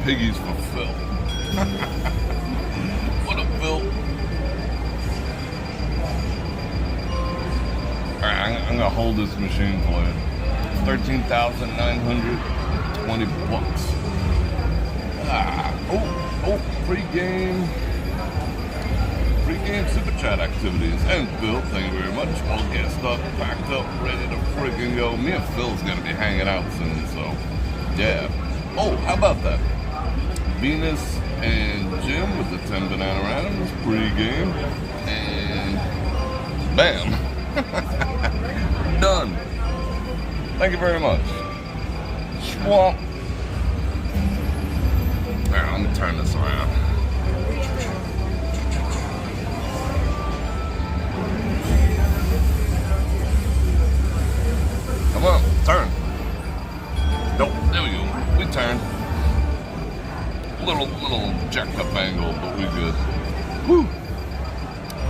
piggies for Phil. What a Phil. Alright, I'm gonna hold this machine for you. 13,920 bucks. Pre-game super chat activities. And Phil, thank you very much. All gassed up, packed up, ready to freaking go. Me and Phil's gonna be hanging out soon, so yeah. Oh, how about that? Venus and Jim with the 10 banana randoms pre-game, and bam, done. Thank you very much. Swamp. Alright, let me turn this around. Come on, turn. Nope, there we go. We turned. Little jacked up angle, but we good. Woo!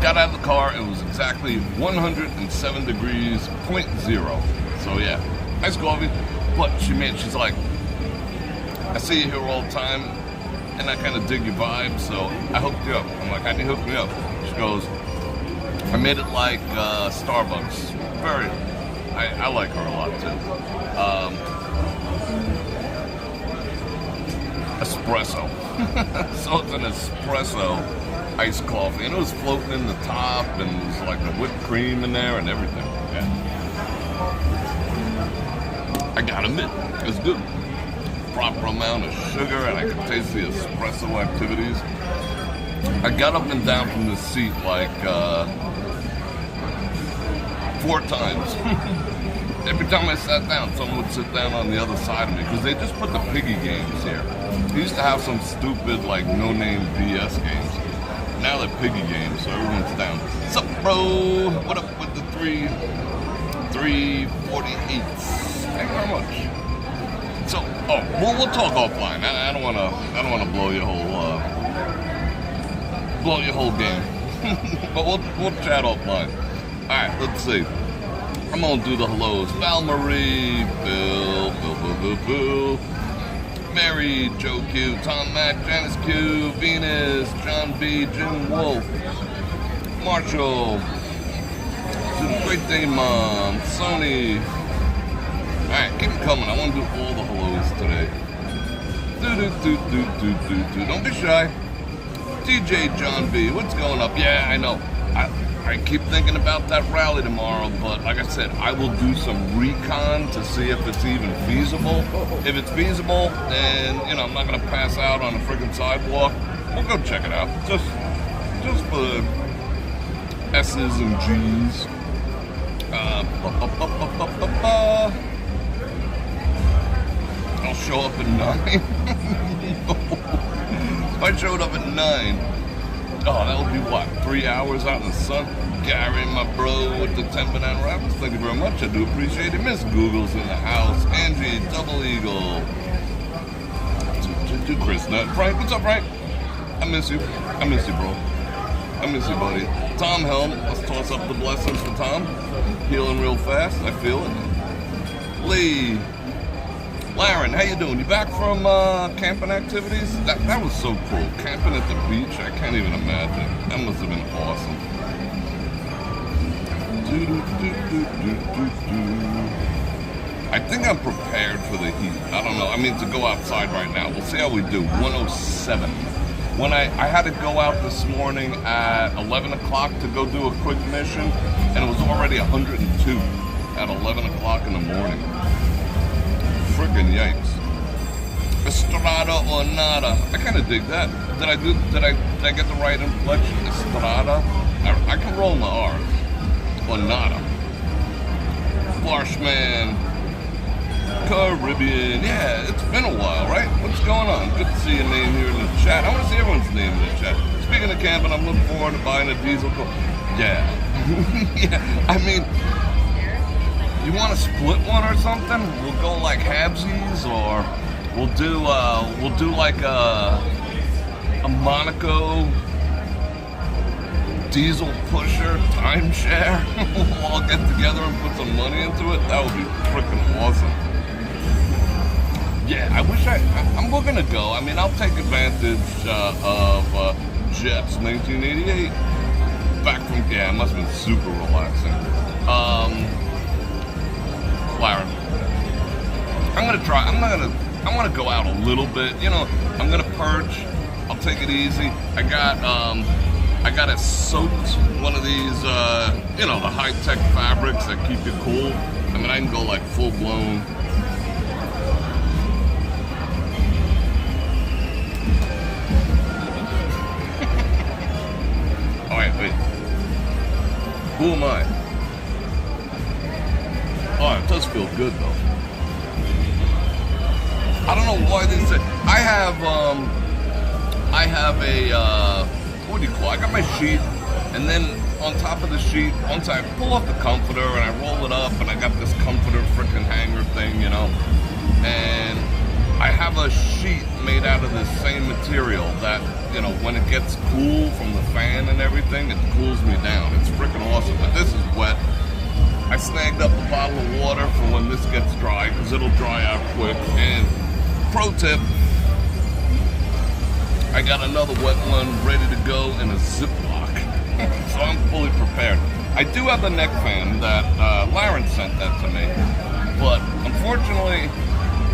Got out of the car, it was exactly 107 degrees, 0.0. So yeah, nice coffee. But she's like, I see you here all the time, and I kind of dig your vibe, so I hooked you up. I'm like, how'd you hook me up? She goes, I made it like Starbucks. I like her a lot too. Espresso. So it's an espresso iced coffee, and it was floating in the top, and it was like the whipped cream in there and everything. Yeah. I gotta admit, it was good. Proper amount of sugar, and I could taste the espresso activities. I got up and down from the seat like 4 times. Every time I sat down, someone would sit down on the other side of me, because they just put the piggy games here. They used to have some stupid, like, no-name BS games. Now they're piggy games, so everyone's down. What's up, bro? What up with the 348s? Thank you very much. So, we'll talk offline. I don't wanna blow your whole game. But we'll chat offline. All right, let's see. I'm gonna do the hellos. Val Marie, Bill, Mary, Joe Q, Tom Mac, Janice Q, Venus, John B, Jim Wolf, Marshall, Great Day Mom, Sony. Alright, keep them coming. I want to do all the hellos today. Don't be shy. TJ John B, what's going up? Yeah, I know. I keep thinking about that rally tomorrow, but like I said, I will do some recon to see if it's even feasible. If it's feasible, then, I'm not going to pass out on a friggin' sidewalk. We'll go check it out. Just for the S's and G's. I'll show up at 9. If I showed up at 9, that would be what, 3 hours out in the sun? Gary, my bro, with the 10 banana wrappers. Thank you very much. I do appreciate it. Miss Google's in the house. Angie, Double Eagle. To Chris Nut. Frank, what's up, Frank? I miss you. I miss you, bro. I miss you, buddy. Tom Helm. Let's toss up the blessings for Tom. Healing real fast. I feel it. Lee. Laren, how you doing? You back from camping activities? That was so cool. Camping at the beach, I can't even imagine. That must have been awesome. I think I'm prepared for the heat. I don't know. I mean, to go outside right now. We'll see how we do. 107. When I had to go out this morning at 11 o'clock to go do a quick mission, and it was already 102 at 11 o'clock in the morning. Frickin' yikes. Estrada or nada. I kind of dig that. Did I get the right inflection? Estrada? I can roll my R. Or nada. Flashman. Caribbean. Yeah, it's been a while, right? What's going on? Good to see your name here in the chat. I want to see everyone's name in the chat. Speaking of camping, I'm looking forward to buying a diesel car. Yeah. Yeah. I mean, you want to split one or something? We'll go like halvesies, or we'll do like a Monaco diesel pusher timeshare. We'll all get together and put some money into it. That would be freaking awesome. Yeah, I wish I'm looking to go. I mean, I'll take advantage of Jeff's 1988. Back from, yeah, it must have been super relaxing. Lauren, I'm gonna go out a little bit. You know, I'm gonna perch. I'll take it easy. I got it soaked, one of these, you know, the high-tech fabrics that keep you cool. I mean, I can go like full-blown. Oh, wait. Who am I? Oh, it does feel good, though. I don't know why they say... I have a, what do you call it? I got my sheet, and then on top of the sheet, once I pull off the comforter and I roll it up, and I got this comforter freaking hanger thing, you know, and I have a sheet made out of the same material that, you know, when it gets cool from the fan and everything, it cools me down. It's freaking awesome, but this is wet. I snagged up a bottle of water for when this gets dry, because it'll dry out quick. And pro tip, I got another wet one ready to go in a Ziploc, so I'm fully prepared. I do have the neck fan that Lauren sent that to me, but unfortunately,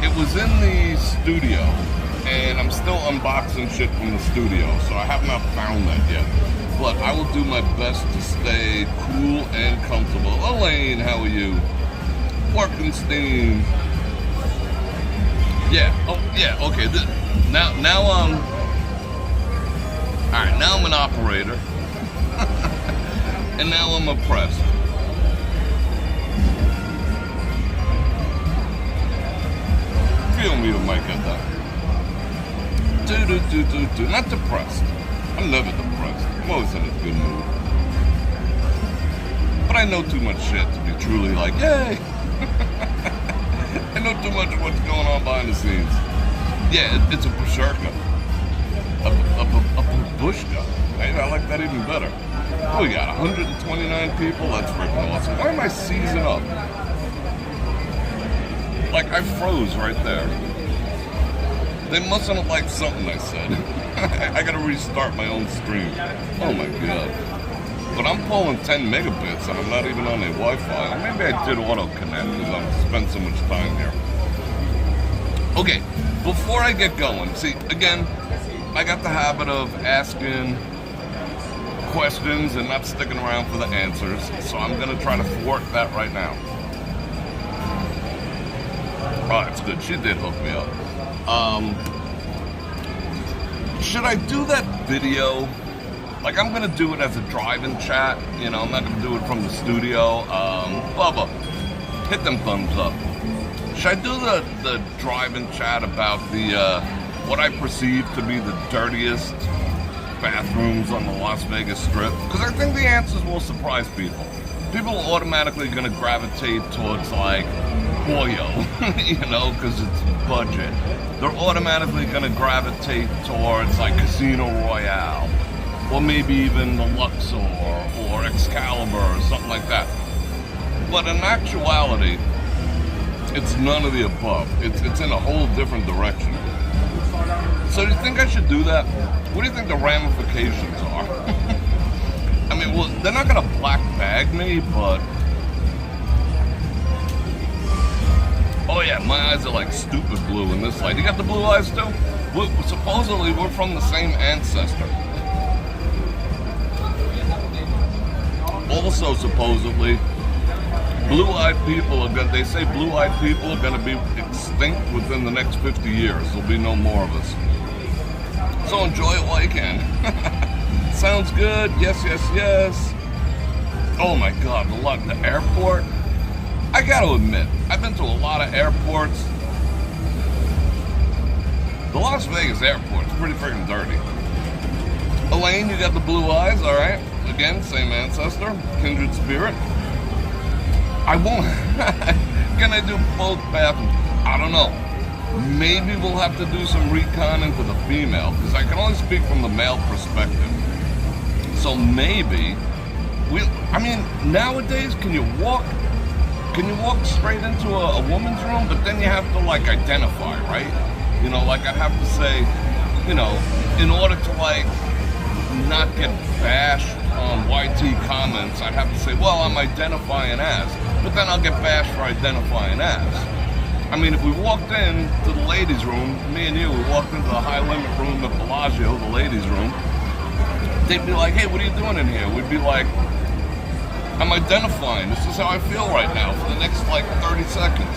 it was in the studio, and I'm still unboxing shit from the studio, so I have not found that yet. But I will do my best to stay cool and comfortable. Elaine, how are you? Workenstein. Yeah. Oh, yeah. Okay. Now alright, now I'm an operator. And now I'm oppressed. Feel me, you might get that. Do. Not depressed. I'm never depressed. I'm always in a good mood. But I know too much shit to be truly like, yay! I know too much of what's going on behind the scenes. Yeah, it's a berserker. A babushka. I like that even better. Oh, we got 129 people. That's freaking awesome. Why am I seizing up? Like, I froze right there. They mustn't have liked something I said. I gotta restart my own stream. Oh my god. But I'm pulling 10 megabits and I'm not even on a Wi-Fi. Or maybe I did auto-connect because I've spent so much time here. Okay, before I get going, see, again, I got the habit of asking questions and not sticking around for the answers, so I'm gonna try to thwart that right now. Oh, that's good. She did hook me up. Should I do that video? Like, I'm gonna do it as a drive-in chat. You know, I'm not gonna do it from the studio. Bubba, hit them thumbs up. Should I do the drive-in chat about the, what I perceive to be the dirtiest bathrooms on the Las Vegas Strip? Because I think the answers will surprise people. People are automatically gonna gravitate towards, like, Pollo, you know, because it's budget. They're automatically going to gravitate towards like Casino Royale, or maybe even the Luxor or Excalibur or something like that. But in actuality, it's none of the above. It's in a whole different direction. So do you think I should do that? What do you think the ramifications are? I mean, well, they're not going to black bag me, but... Oh yeah, my eyes are like stupid blue in this light. You got the blue eyes too? Supposedly we're from the same ancestor. Also supposedly, blue-eyed people are gonna, they say blue-eyed people are gonna be extinct within the next 50 years. There'll be no more of us. So enjoy it while you can. Sounds good, yes. Oh my god, the airport. I gotta admit, I've been to a lot of airports. The Las Vegas airport is pretty freaking dirty. Elaine, you got the blue eyes, alright. Again, same ancestor, kindred spirit. I won't. Can I do both bathrooms? I don't know. Maybe we'll have to do some recon into the female, because I can only speak from the male perspective. So maybe, I mean, nowadays, can you walk can you walk straight into a woman's room? But then you have to like identify, right? You know, like I'd have to say, you know, in order to like not get bashed on YT comments, I'd have to say, well, I'm identifying as. But then I'll get bashed for identifying as. I mean, if we walked in to the ladies' room, me and you, we walked into the high-limit room at Bellagio, the ladies' room, they'd be like, hey, what are you doing in here? We'd be like, I'm identifying. This is how I feel right now for the next, like, 30 seconds.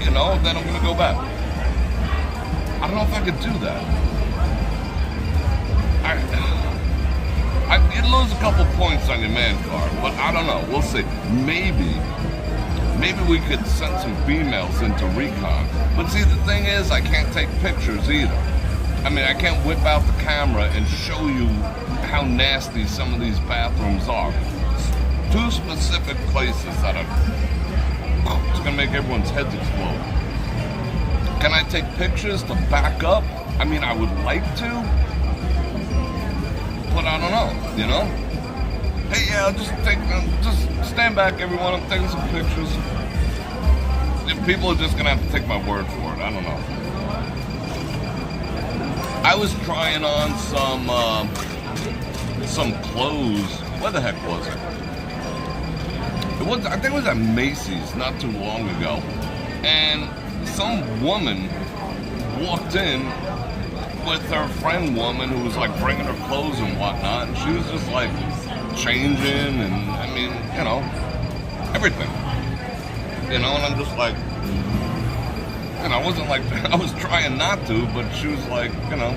You know, then I'm going to go back. I don't know if I could do that. You'd lose a couple points on your man card, but I don't know. We'll see. Maybe we could send some females into recon. But see, the thing is, I can't take pictures either. I mean, I can't whip out the camera and show you how nasty some of these bathrooms are. Two specific places that it's gonna make everyone's heads explode. Can I take pictures to back up? I mean, I would like to, but I don't know, you know? Hey, yeah, just stand back, everyone. I'm taking some pictures. People are just gonna have to take my word for it. I don't know. I was trying on some clothes. Where the heck was it? I think it was at Macy's not too long ago, and some woman walked in with her friend woman who was like bringing her clothes and whatnot, and she was just like changing, and I mean, you know, everything, you know, and I'm just like, and I wasn't like, I was trying not to, but she was like, you know,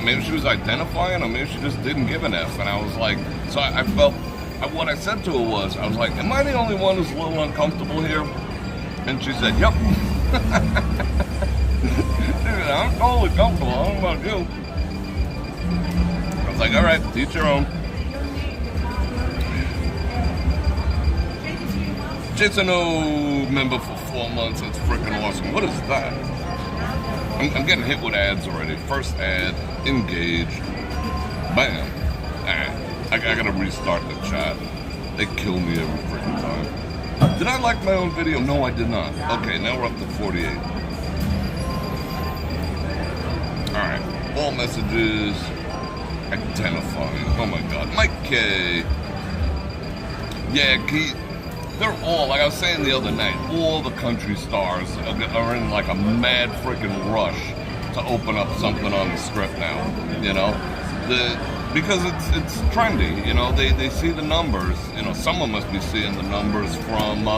maybe she was identifying, or maybe she just didn't give an F, and I was like, so I felt, what I said to her was, I was like, am I the only one who's a little uncomfortable here? And she said, yep. I'm totally comfortable. I don't know about you. I was like, all right, teach your own. Jason O member for 4 months. That's freaking awesome. What is that? I'm getting hit with ads already. First ad, engaged. Bam. Alright. I gotta restart the chat. They kill me every freaking time. Did I like my own video? No, I did not. Okay, now we're up to 48. Alright, all messages, identifying. Oh my god, Mike K. Yeah, they're all, like I was saying the other night, all the country stars are in like a mad freaking rush to open up something on the Strip now, you know? Because it's trendy, you know, they see the numbers, you know, someone must be seeing the numbers from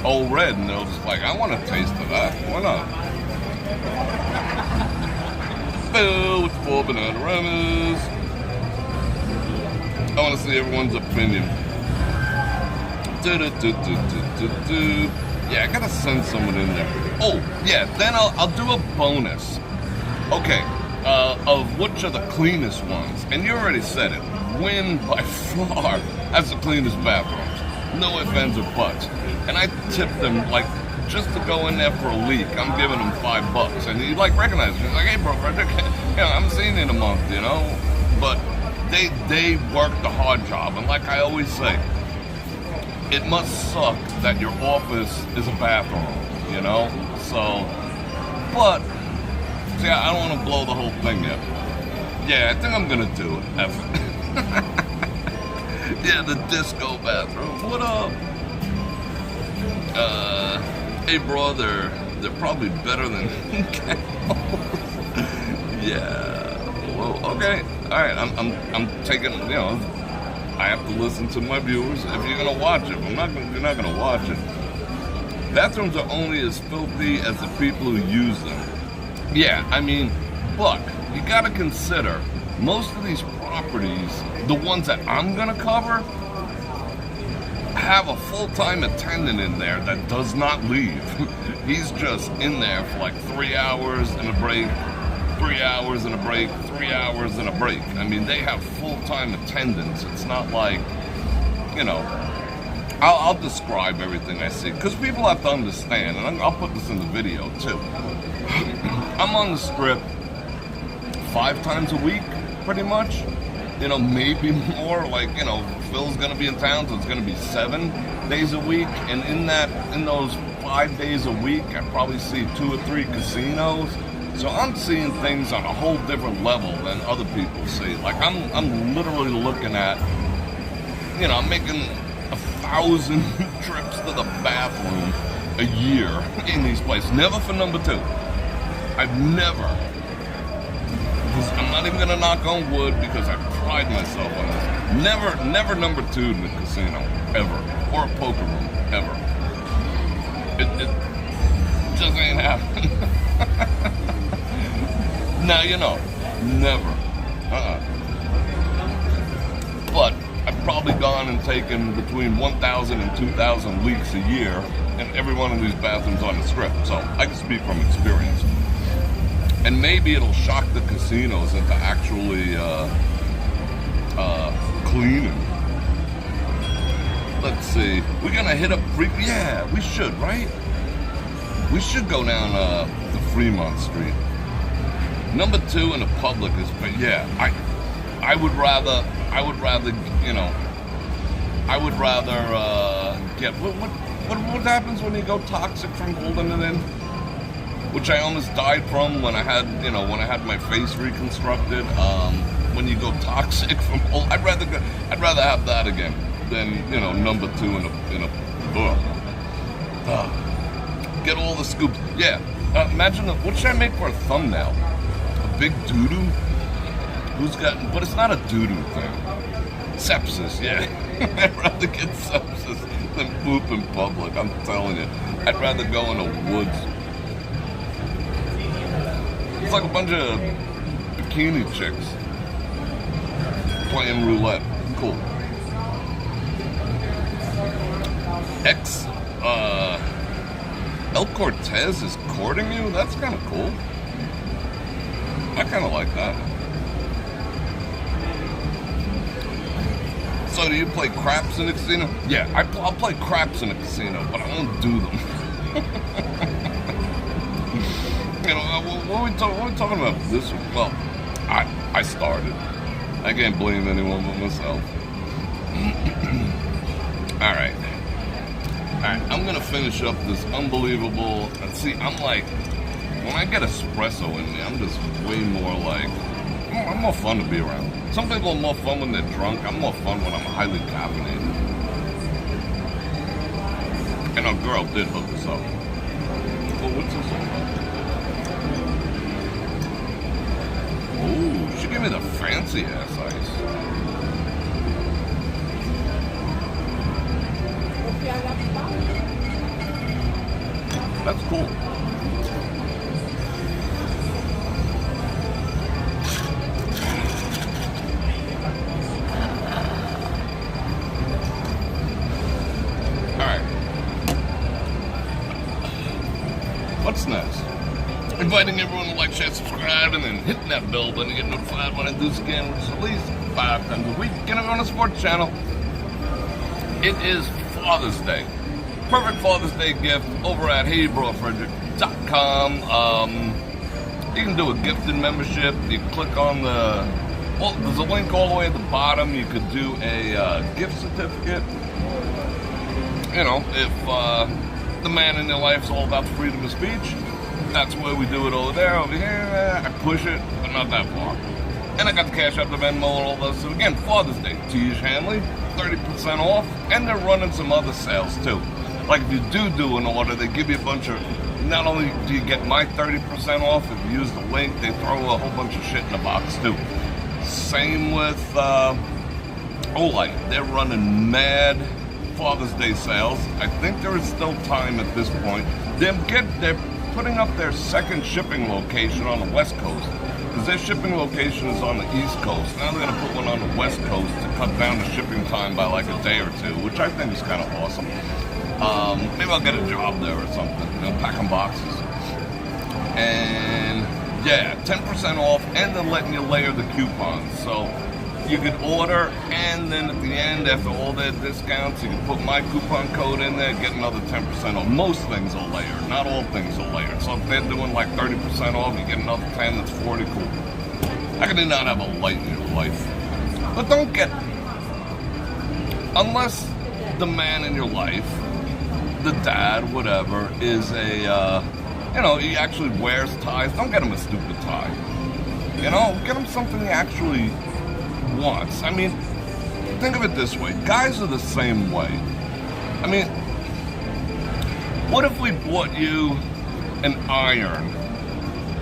Old Red, and they're just like, I want a taste of that, why not? Bill with 4 banana ramas. I want to see everyone's opinion. Yeah, I gotta send someone in there. Oh, yeah, then I'll do a bonus. Okay. Of which are the cleanest ones, and you already said it, Wynn by far has the cleanest bathrooms, no ifs, ands, or buts, and I tip them, like, just to go in there for a leak, I'm giving them $5, and he, like, recognizes me, he's like, hey, Bror Fredrik, you know, I haven't seen you in a month, you know, but they work the hard job, and like I always say, it must suck that your office is a bathroom, you know, so, but, see, I don't want to blow the whole thing yet. Yeah, I think I'm going to do it. Yeah, the disco bathroom. What up? Hey, bro, they're probably better than camels. Yeah. Whoa, okay. All right, I'm taking, you know, I have to listen to my viewers. If you're going to watch it, you're not going to watch it. Bathrooms are only as filthy as the people who use them. Yeah, I mean, look, you gotta consider, most of these properties, the ones that I'm gonna cover, have a full-time attendant in there that does not leave. He's just in there for like 3 hours and a break, 3 hours and a break, 3 hours and a break. I mean, they have full-time attendants. It's not like, you know, I'll describe everything I see, because people have to understand, and I'll put this in the video too. I'm on the Strip 5 times a week, pretty much. You know, maybe more, like, you know, Phil's going to be in town, so it's going to be 7 days a week. And in those 5 days a week, I probably see 2 or 3 casinos. So I'm seeing things on a whole different level than other people see. Like I'm literally looking at, I'm making 1,000 trips to the bathroom a year in these places. Never for number 2. I've never. I'm not even gonna knock on wood because I pride myself on this. Never number 2 in the casino ever, or a poker room ever. It just ain't happening. Now never. But I've probably gone and taken between 1,000 and 2,000 leaks a year, and every one of these bathrooms on the strip. So I can speak from experience. And maybe it'll shock the casinos into actually cleaning. Let's see. We're gonna hit up yeah, we should, right? We should go down to Fremont Street. Number 2 in the public is, but yeah, I would rather get what happens when you go toxic from holding it in, which I almost died from when I had my face reconstructed. When you go toxic from I'd rather have that again than number 2 in a get all the scoops. Yeah, imagine what should I make for a thumbnail? A big doo-doo? But it's not a doo-doo thing. Sepsis, yeah. I'd rather get sepsis than poop in public, I'm telling you. I'd rather go in the woods. It's like a bunch of bikini chicks playing roulette. Cool. El Cortez is courting you? That's kind of cool. I kind of like that. So do you play craps in a casino? Yeah, I'll play craps in a casino, but I won't do them. What are we talking about this one? Well, I started. I can't blame anyone but myself. Alright, I'm gonna finish up this unbelievable, and see, I'm like, when I get espresso in me, I'm just way more like, I'm more fun to be around. Some people are more fun when they're drunk. I'm more fun when I'm highly caffeinated. And our girl did hook us up. Well, what's this all about? Ooh, she gave me the fancy ass ice. That's cool. What's next? Inviting everyone to like, share, subscribe, and then hitting that bell button to get notified when I do scan, which is at least 5 times a week. Get it on the sports channel. It is Father's Day. Perfect Father's Day gift over at brorfredrik.com. You can do a gifted membership. You can click on there's a link all the way at the bottom. You could do a gift certificate. If the man in your life is all about freedom of speech, that's where we do it over there. Over here, I push it, but not that far. And I got the Cash App, the Venmo, and all those. So again, Father's Day, T.H. Hanley, 30% off, and they're running some other sales too. Like if you do an order, they give you a bunch of, not only do you get my 30% off, if you use the link, they throw a whole bunch of shit in the box too. Same with Olight, they're running mad Father's Day sales. I think there is still time at this point. They're putting up their second shipping location on the West Coast, because their shipping location is on the East Coast. Now they're going to put one on the West Coast to cut down the shipping time by like a day or two, which I think is kind of awesome. Maybe I'll get a job there or something, packing boxes. And yeah, 10% off, and they're letting you layer the coupons. So you could order, and then at the end, after all their discounts, you can put my coupon code in there, get another 10% off. Most things are layered, not all things are layered. So if they're doing like 30% off, you get another 10, that's 40, cool. How can you not have a light in your life? But don't get unless the man in your life, the dad, whatever, is a, he actually wears ties, don't get him a stupid tie. Get him something he actually wants. I mean, think of it this way. Guys are the same way. I mean, what if we bought you an iron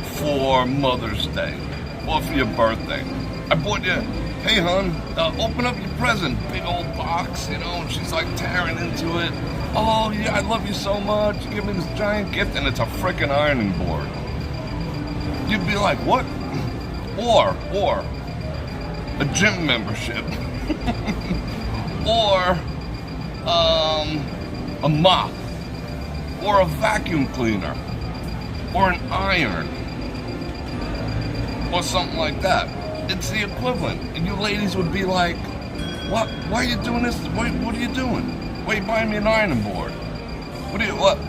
for Mother's Day or for your birthday? I bought you, hey hon, open up your present, big old box, and she's like tearing into it. Oh yeah, I love you so much. You give me this giant gift and it's a frickin' ironing board. You'd be like, what? Or a gym membership. Or a mop. Or a vacuum cleaner. Or an iron. Or something like that. It's the equivalent. And you ladies would be like, what? Why are you doing this? What are you doing? Why are you buying me an ironing board? What?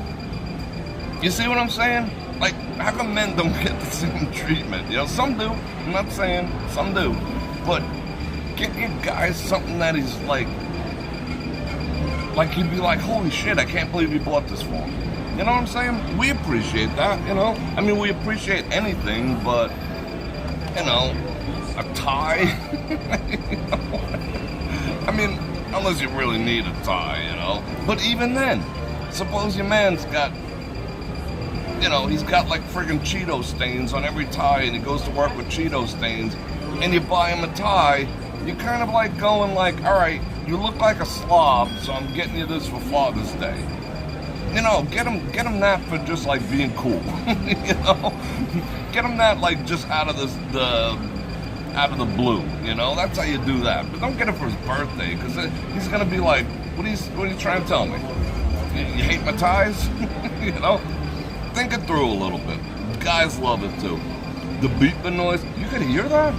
You see what I'm saying? Like, how come men don't get the same treatment? Some do. I'm not saying some do. But get your guys something that he's like he'd be like, holy shit, I can't believe you bought this for me. You know what I'm saying? We appreciate that, I mean, we appreciate anything, but, a tie? I mean, unless you really need a tie, But even then, suppose your man's got, he's got like friggin' Cheeto stains on every tie and he goes to work with Cheeto stains and you buy him a tie, you're kind of like going like, all right, you look like a slob, so I'm getting you this for Father's Day. Get him that for just like being cool. Get him that like just out of the blue. That's how you do that. But don't get it for his birthday, because he's gonna be like, what are you trying to tell me? You hate my ties? Think it through a little bit. Guys love it too. The beeping noise, you could hear that?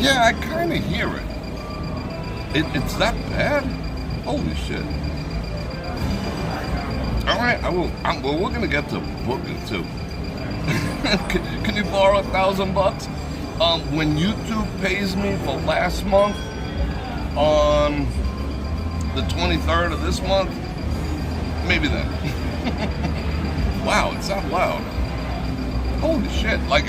Yeah, I kind of hear it. It's that bad? Holy shit. Alright, well, we're gonna get to booking too. Can you borrow $1,000? When YouTube pays me for last month, on the 23rd of this month, maybe then. Wow, it's that loud. Holy shit. Like,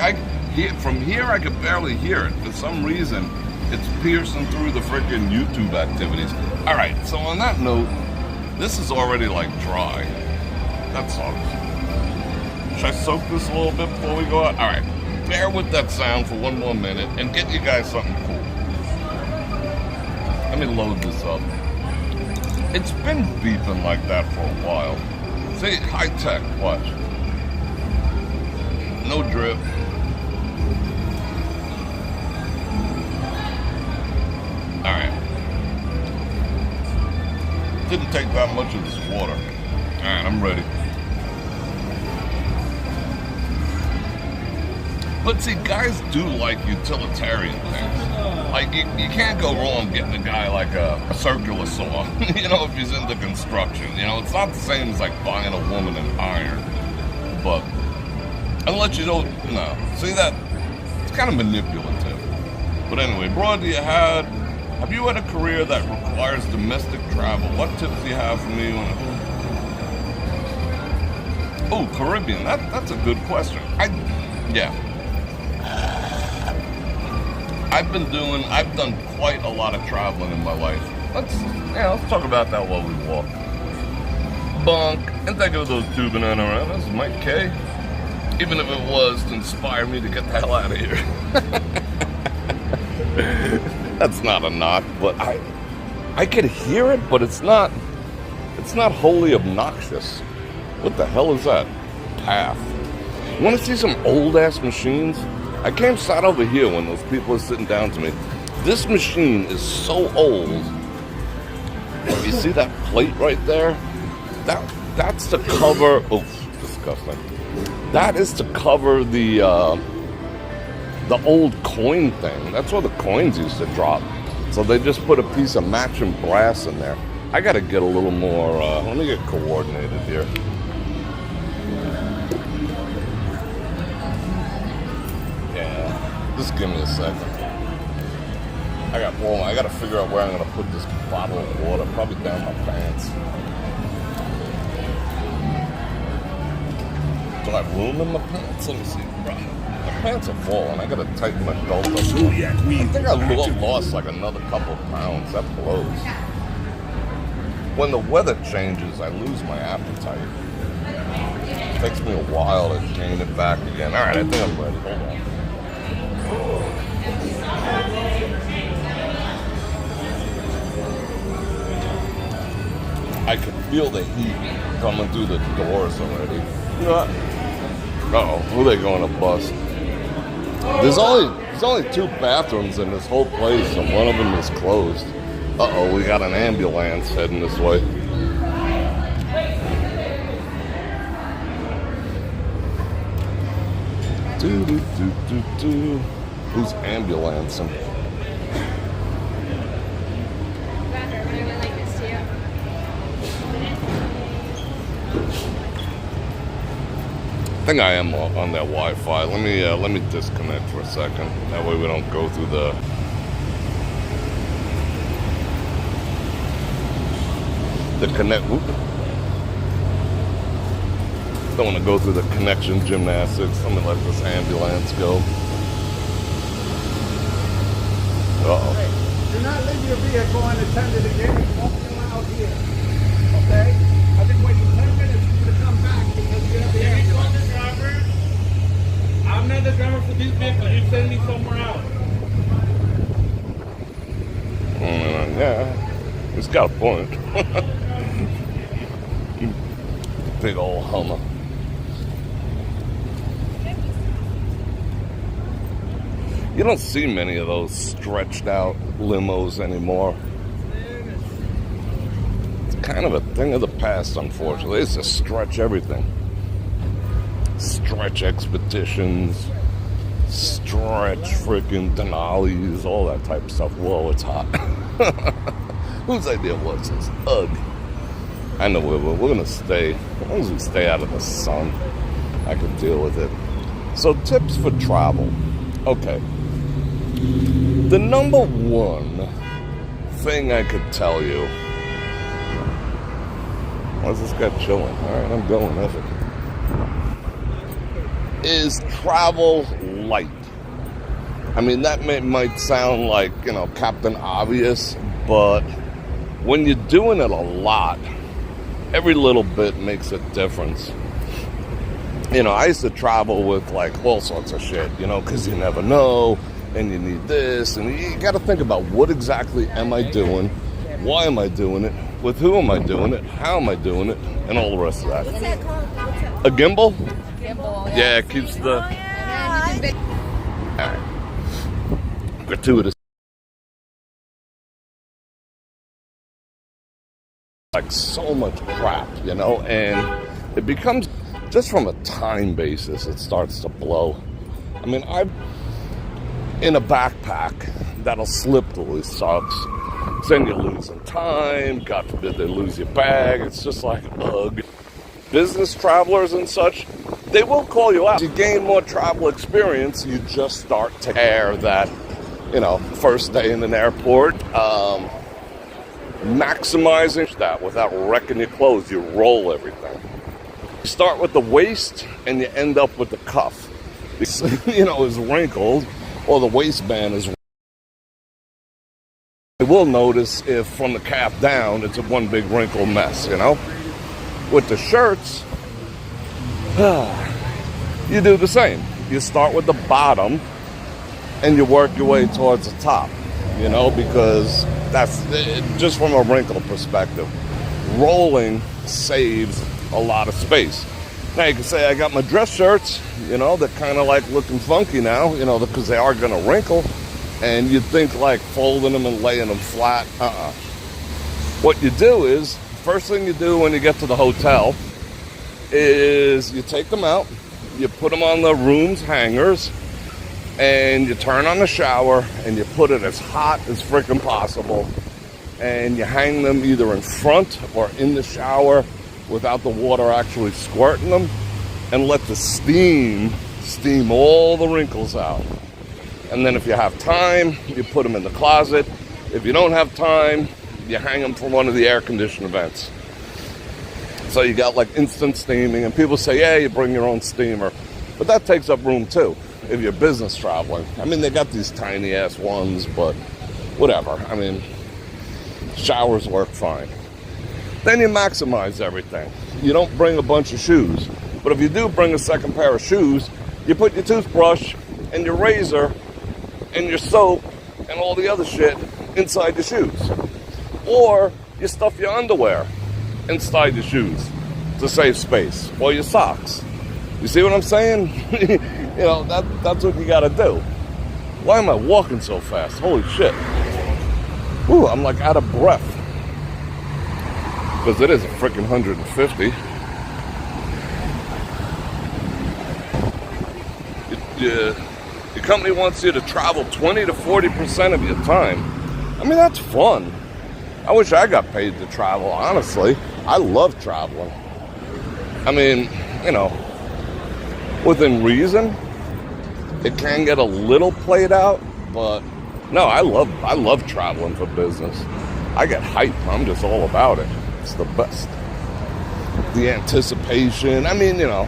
from here, I could barely hear it. For some reason, it's piercing through the freaking YouTube activities. All right, so on that note, this is already like dry. That sucks. Should I soak this a little bit before we go out? All right, bear with that sound for one more minute and get you guys something cool. Let me load this up. It's been beeping like that for a while. See, high tech, watch. No drip. Alright. Didn't take that much of this water. Alright, I'm ready. But see, guys do like utilitarian things. Like, you can't go wrong getting a guy like a circular saw, if he's into construction. It's not the same as like buying a woman an iron. But, unless you don't, no. See, that, it's kind of manipulative. But anyway, Bror, have you had a career that requires domestic travel? What tips do you have for me? Oh, Caribbean, that's a good question. Yeah. I've done quite a lot of traveling in my life. Let's talk about that while we walk. Bonk, and thank you for those 2 banana around. This is Mike K. Even if it was to inspire me to get the hell out of here. That's not a knock, but I could hear it, but it's not wholly obnoxious. What the hell is that? Path. You want to see some old ass machines? I came sat over here when those people are sitting down to me. This machine is so old. You see that plate right there? That's to cover. Oh, disgusting. That is to cover the old coin thing. That's where the coins used to drop. So they just put a piece of matching brass in there. I got to get a little more. Let me get coordinated here. Yeah. Just give me a second. I gotta figure out where I'm gonna put this bottle of water. Probably down my pants. Do I have room in my pants? Let me see. My pants are falling. I gotta tighten my belt up. I think I lost like another couple of pounds. That blows. When the weather changes, I lose my appetite. It takes me a while to gain it back again. All right, I think I'm ready. Hold on. I can feel the heat coming through the doors already. Uh-oh, who are they going to bust? There's only 2 bathrooms in this whole place, and one of them is closed. Uh-oh, we got an ambulance heading this way. Who's ambulancing? I think I am on that Wi-Fi. Let me disconnect for a second. That way we don't go through the connect. Whoop. Don't want to go through the connection gymnastics. Let me let this ambulance go. Uh-oh. Hey, do not leave your vehicle unattended again. Walking around here. Okay? I've been waiting 10 minutes for you to come back because you have the ambulance. I'm not the driver for this vehicle. You send me somewhere else. Yeah, he's got a point. Big old Hummer. You don't see many of those stretched out limos anymore. It's kind of a thing of the past, unfortunately. It's just stretch everything. Stretch expeditions, stretch freaking Denali's, all that type of stuff. Whoa, it's hot. Whose idea was this? Ugh. I know we're gonna stay. As long as we stay out of the sun, I can deal with it. So tips for travel. Okay. The number one thing I could tell you. Why's this guy chilling? Alright, I'm going with it. Is travel light. I mean, that might sound like, Captain Obvious, but when you're doing it a lot, every little bit makes a difference. I used to travel with like all sorts of shit, because you never know, and you need this, and you got to think about what exactly am I doing, why am I doing it, with who am I doing it, how am I doing it, and all the rest of that. What's that called? A gimbal? Gimbal. Yeah, it keeps the... Oh, yeah. Alright. Gratuitous. Like so much crap, and it becomes, just from a time basis, it starts to blow. I mean, I'm in a backpack that'll slip through sucks. Then you're losing time, God forbid they lose your bag. It's just like, ugh. Business travelers and such, they will call you out. As you gain more travel experience, you just start to air that, first day in an airport, maximizing that without wrecking your clothes. You roll everything. You start with the waist and you end up with the cuff. Is wrinkled, or the waistband is. You will notice if from the calf down, it's a one big wrinkle mess, With the shirts, you do the same. You start with the bottom and you work your way towards the top, because that's just from a wrinkle perspective. Rolling saves a lot of space. Now you can say I got my dress shirts, they're kind of like looking funky now, because they are going to wrinkle, and you'd think like folding them and laying them flat. What you do is, first thing you do when you get to the hotel is you take them out, you put them on the room's hangers, and you turn on the shower and you put it as hot as freaking possible, and you hang them either in front or in the shower without the water actually squirting them, and let the steam all the wrinkles out. And then if you have time, you put them in the closet. If you don't have time, you hang them from one of the air-conditioned vents. So you got like instant steaming, and people say, yeah, you bring your own steamer. But that takes up room too, if you're business traveling. I mean, they got these tiny-ass ones, but whatever. I mean, showers work fine. Then you maximize everything. You don't bring a bunch of shoes. But if you do bring a second pair of shoes, you put your toothbrush and your razor and your soap and all the other shit inside the shoes. Or you stuff your underwear inside the shoes to save space, or your socks. You see what I'm saying? You know, that's what you gotta do. Why am I walking so fast? Holy shit. Ooh, I'm like out of breath. Because it is a freaking 150. Your company wants you to travel 20 to 40% of your time. I mean, that's fun. I wish I got paid to travel, honestly. I love traveling. I mean, you know, within reason, it can get a little played out, but no, I love traveling for business. I get hyped. I'm just all about it. It's the best. The anticipation. I mean, you know,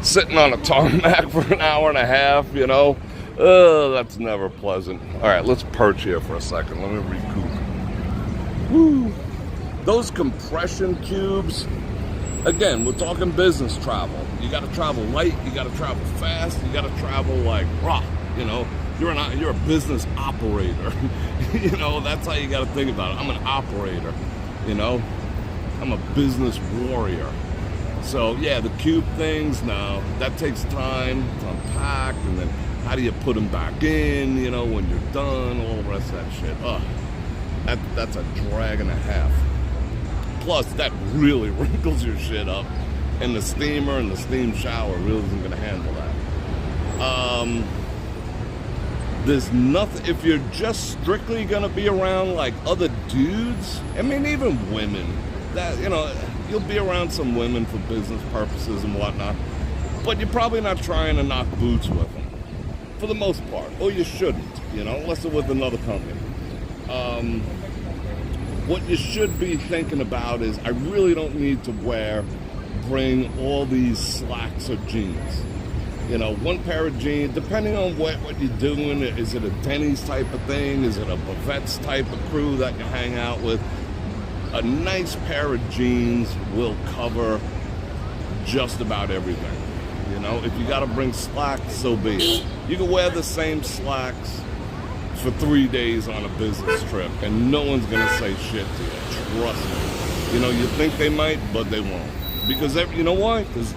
sitting on a tarmac for an hour and a half, you know, that's never pleasant. All right, let's perch here for a second. Let me recoup. Woo. Those compression cubes, again, we're talking business travel. You got to travel light, you got to travel fast, you got to travel like rock, you know. You're a business operator. You know, that's how you got to think about it. I'm an operator, you know. I'm a business warrior. So, yeah, the cube things, now, that takes time to unpack, and then how do you put them back in, you know, when you're done, all the rest of that shit. That's a drag and a half. Plus, that really wrinkles your shit up, and the steamer and the steam shower really isn't going to handle that. There's nothing, if you're just strictly going to be around, like, other dudes, I mean, even women, that, you know, you'll be around some women for business purposes and whatnot, but you're probably not trying to knock boots with them, for the most part, or you shouldn't, you know, unless it's with another company. What you should be thinking about is, I really don't need to bring all these slacks or jeans. You know, one pair of jeans, depending on what you're doing. Is it a Denny's type of thing? Is it a Bavette's type of crew that you hang out with? A nice pair of jeans will cover just about everything. You know, if you got to bring slacks, so be it. You can wear the same slacks for 3 days on a business trip, and no one's going to say shit to you. Trust me. You know, you think they might, but they won't. Because, you know why? Because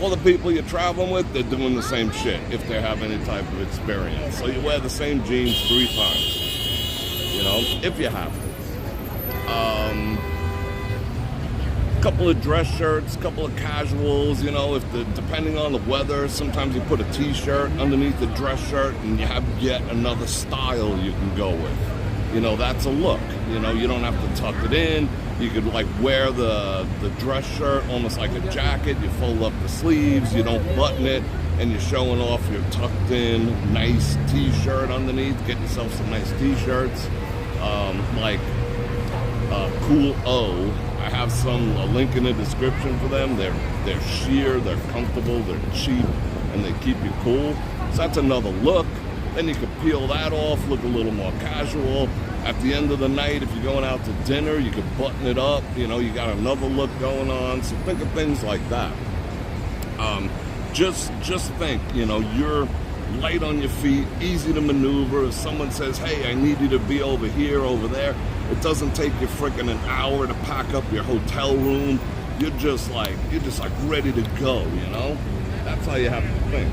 all the people you're traveling with, they're doing the same shit if they have any type of experience. So you wear the same jeans 3 times, you know, if you have to. Couple of dress shirts, couple of casuals, you know, depending on the weather, sometimes you put a t-shirt underneath the dress shirt and you have yet another style you can go with. You know, that's a look. You know, you don't have to tuck it in. You could like wear the dress shirt almost like a jacket. You fold up the sleeves, you don't button it, and you're showing off your tucked in nice t-shirt underneath. Get yourself some nice t-shirts. Cool O. I have a link in the description for them. They're sheer, they're comfortable, they're cheap, and they keep you cool. So that's another look. Then you can peel that off, look a little more casual. At the end of the night, if you're going out to dinner, you can button it up. You know, you got another look going on. So think of things like that. Just think, you know, you're light on your feet, easy to maneuver. If someone says, hey, I need you to be over here, over there, it doesn't take you freaking an hour to pack up your hotel room. You're just like ready to go, you know? That's how you have to think.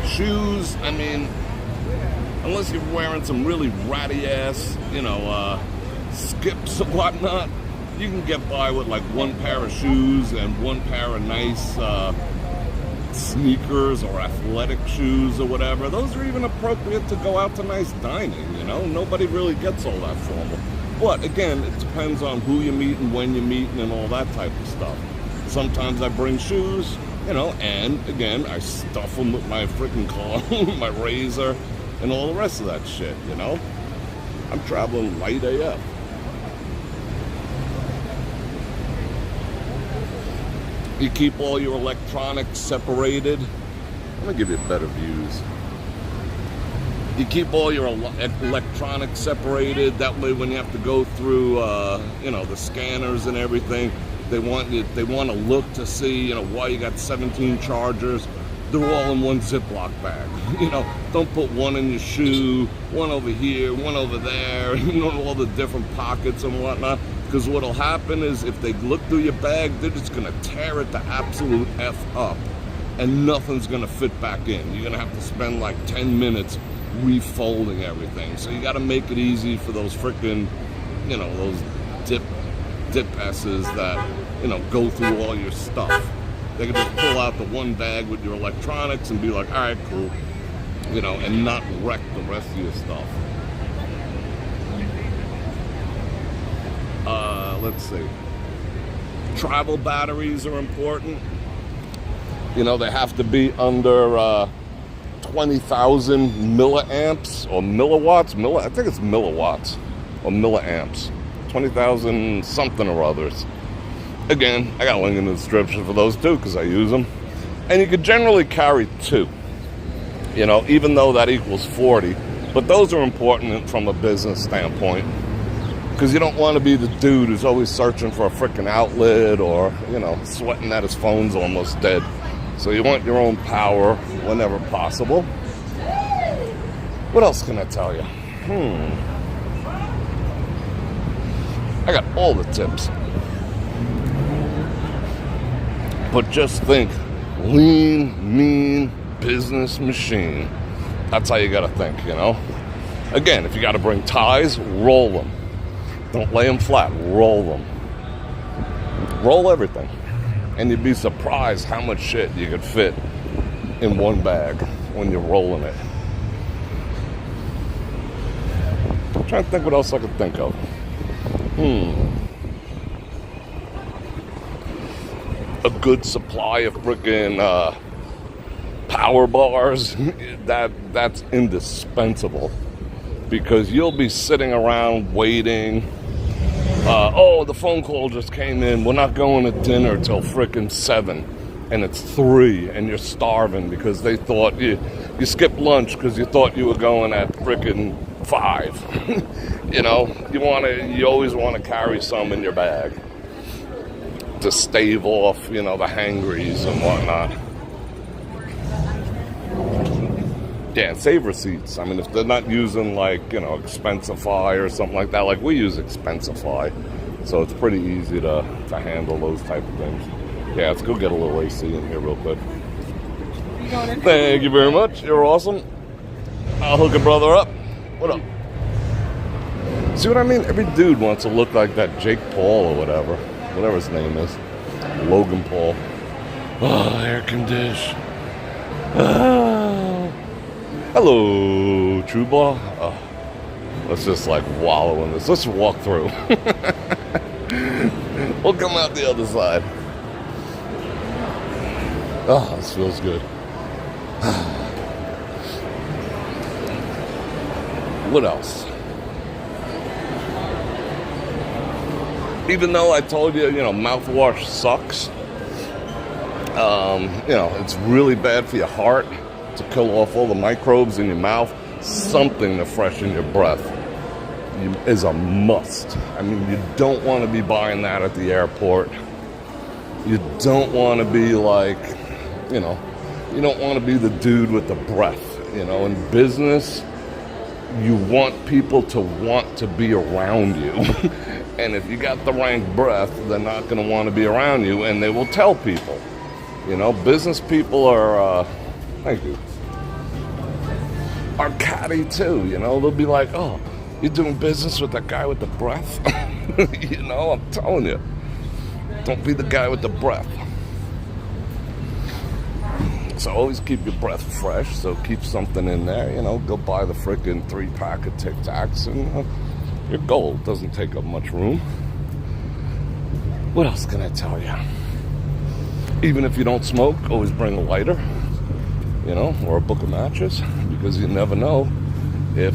Shoes, I mean, unless you're wearing some really ratty ass, you know, skips and whatnot, you can get by with like one pair of shoes and one pair of nice sneakers or athletic shoes or whatever. Those are even appropriate to go out to nice dining, you know? Nobody really gets all that formal. But again, it depends on who you're meeting, when you're meeting, and all that type of stuff. Sometimes I bring shoes, you know, and again, I stuff them with my freaking cologne, my razor, and all the rest of that shit, you know. I'm traveling light AF. You keep all your electronics separated. I'm gonna give you better views. You keep all your electronics separated. That way, when you have to go through, you know, the scanners and everything, they want to look to see, you know, why you got 17 chargers. They're all in one Ziploc bag. You know, don't put one in your shoe, one over here, one over there, you know, all the different pockets and whatnot. Because what'll happen is if they look through your bag, they're just gonna tear it the absolute F up, and nothing's gonna fit back in. You're gonna have to spend like 10 minutes refolding everything. So you gotta make it easy for those freaking, you know, those dip S's that, you know, go through all your stuff. They can just pull out the one bag with your electronics and be like, all right, cool, you know, and not wreck the rest of your stuff. Let's see. Travel batteries are important. You know, they have to be under 20,000 milliamps or milliwatts. I think it's milliwatts or milliamps. 20,000 something or others. Again, I got a link in the description for those too because I use them. And you could generally carry 2. You know, even though that equals 40. But those are important from a business standpoint. Because you don't want to be the dude who's always searching for a freaking outlet or, you know, sweating that his phone's almost dead. So you want your own power whenever possible. What else can I tell you? I got all the tips. But just think, lean, mean, business machine. That's how you got to think, you know? Again, if you got to bring ties, roll them. Don't lay them flat, roll them. Roll everything. And you'd be surprised how much shit you could fit in one bag when you're rolling it. I'm trying to think what else I could think of. A good supply of frickin' power bars, that's indispensable. Because you'll be sitting around waiting. Oh, the phone call just came in. We're not going to dinner till frickin' 7. And it's 3 and you're starving because they thought you skipped lunch because you thought you were going at frickin' 5. You know, you always want to carry some in your bag to stave off, you know, the hangries and whatnot. Yeah, and save receipts. I mean, if they're not using, like, you know, Expensify or something like that, like we use Expensify, so it's pretty easy to handle those type of things. Yeah, let's go get a little AC in here real quick. Thank you very much. You're awesome. I'll hook a brother up. What up? See what I mean? Every dude wants to look like that Jake Paul or whatever his name is. Logan Paul. Oh, air condition. Oh. Hello, True Ball. Oh, let's just like wallow in this. Let's walk through. We'll come out the other side. Oh, this feels good. What else? Even though I told you, you know, mouthwash sucks. You know, it's really bad for your heart to kill off all the microbes in your mouth. Something to freshen your breath is a must. I mean, you don't want to be buying that at the airport. You don't want to be like, you know, you don't want to be the dude with the breath. You know, in business, you want people to want to be around you. And if you got the rank breath, they're not going to want to be around you, and they will tell people. You know, business people are, thank you, are catty too, you know. They'll be like, oh, you're doing business with that guy with the breath? You know, I'm telling you. Don't be the guy with the breath. So always keep your breath fresh, so keep something in there, you know. Go buy the frickin' 3-pack of Tic Tacs and you're gold. Doesn't take up much room. What else can I tell you? Even if you don't smoke, always bring a lighter, you know, or a book of matches, because you never know if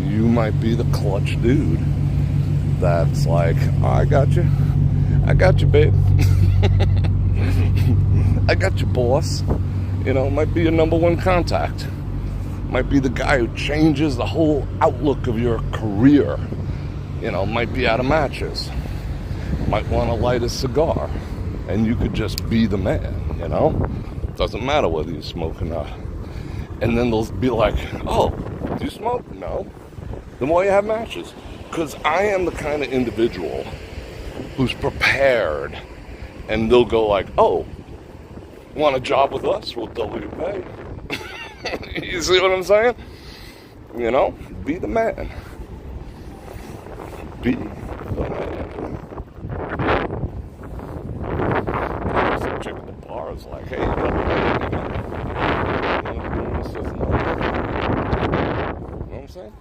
you might be the clutch dude that's like, oh, I got you, babe. I got you, boss. You know, might be your number one contact. Might be the guy who changes the whole outlook of your career. You know, might be out of matches. Might want to light a cigar. And you could just be the man, you know? Doesn't matter whether you smoke or not. And then they'll be like, oh, do you smoke? No. Then why you have matches? Because I am the kind of individual who's prepared. And they'll go like, oh, want a job with us? We'll double your pay. You see what I'm saying? You know? Be the man. Be the man. Some chick at the bar is like, hey, you got the says no. You know what I'm saying?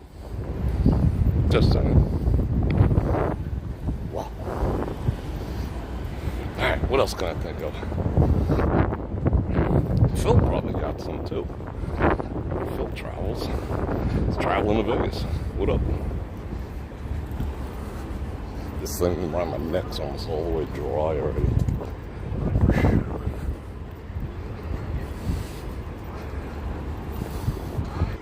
Just saying. Wow. Alright, what else can I think of? Phil probably got some too. Phil travels. He's traveling to Vegas. What up? This thing around my neck's almost all the way dry already.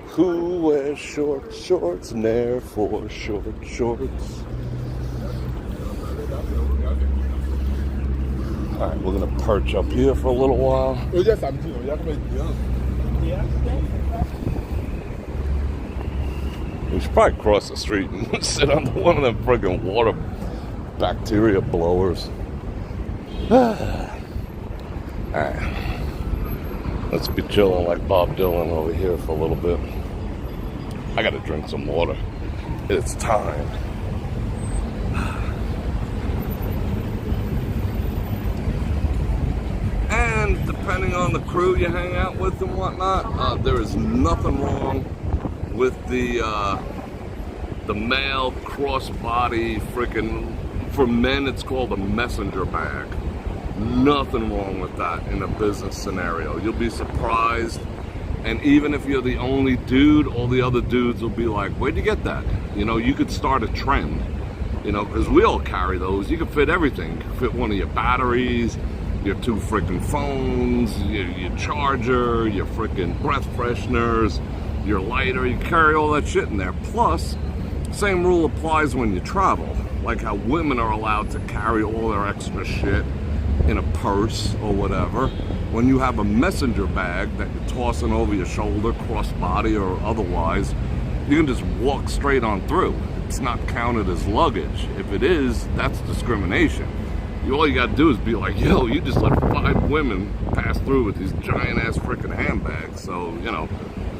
Who wears short shorts and Air Force short shorts? Alright, we're gonna perch up here for a little while. We should probably cross the street and sit under one of them friggin' water bacteria blowers. Alright. Let's be chilling like Bob Dylan over here for a little bit. I gotta drink some water. It's time. And depending on the crew you hang out with and whatnot, there is nothing wrong with the male crossbody freaking, for men it's called a messenger bag. Nothing wrong with that in a business scenario. You'll be surprised. And even if you're the only dude, all the other dudes will be like, where'd you get that? You know, you could start a trend, you know, because we all carry those. You can fit everything. You can fit one of your batteries, your 2 freaking phones, your charger, your freaking breath fresheners, your lighter. You carry all that shit in there. Plus, same rule applies when you travel. Like how women are allowed to carry all their extra shit in a purse or whatever. When you have a messenger bag that you're tossing over your shoulder, crossbody or otherwise, you can just walk straight on through. It's not counted as luggage. If it is, that's discrimination. All you gotta do is be like, yo, you just let 5 women pass through with these giant ass freaking handbags. So, you know,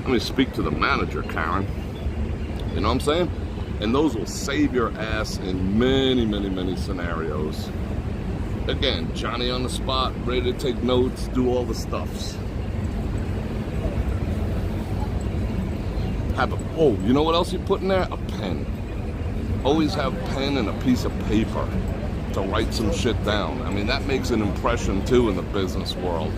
let me speak to the manager, Karen. You know what I'm saying? And those will save your ass in many, many, many scenarios. Again, Johnny on the spot, ready to take notes, do all the stuffs. Oh, you know what else you put in there? A pen. Always have a pen and a piece of paper to write some shit down. I mean, that makes an impression too in the business world.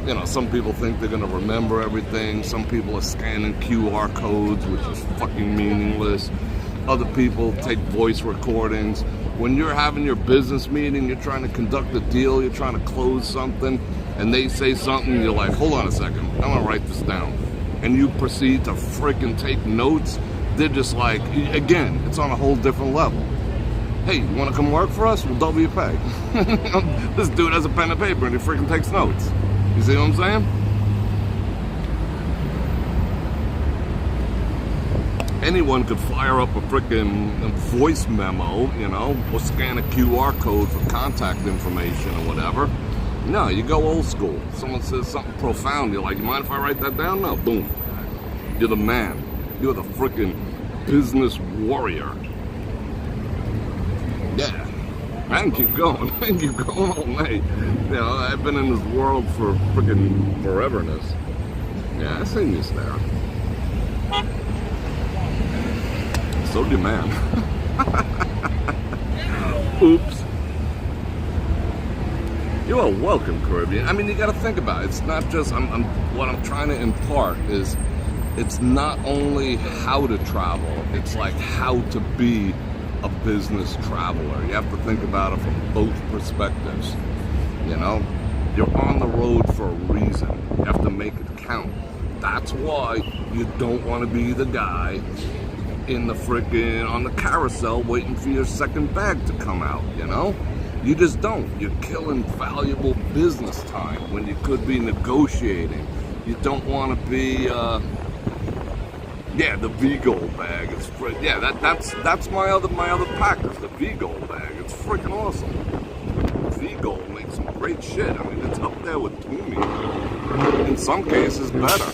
You know, some people think they're gonna remember everything. Some people are scanning QR codes, which is fucking meaningless. Other people take voice recordings. When you're having your business meeting, you're trying to conduct a deal, you're trying to close something, and they say something, you're like, hold on a second, I'm gonna write this down. And you proceed to freaking take notes. They're just like, again, it's on a whole different level. Hey, you wanna come work for us? We'll double your pay. This dude has a pen and paper and he freaking takes notes. You see what I'm saying? Anyone could fire up a freaking voice memo, you know, or scan a QR code for contact information or whatever. No, you go old school. Someone says something profound, you're like, you mind if I write that down? No, boom. You're the man. You're the freaking business warrior. Yeah. I can keep going. I can keep going all night. You know, I've been in this world for freaking foreverness. Yeah, I seen you there. So do man. Oops. You You are welcome, Caribbean. I mean, you got to think about it. It's not just, what I'm trying to impart is, it's not only how to travel, it's like how to be a business traveler. You have to think about it from both perspectives. You know, you're on the road for a reason. You have to make it count. That's why you don't want to be the guy in the frickin' on the carousel waiting for your second bag to come out, you know? You just don't. You're killing valuable business time when you could be negotiating. You don't want to be, the V-Gold bag. It's that's my other package, the V-Gold bag. It's freaking awesome. V-Gold makes some great shit. I mean, it's up there with comin. In some cases, better.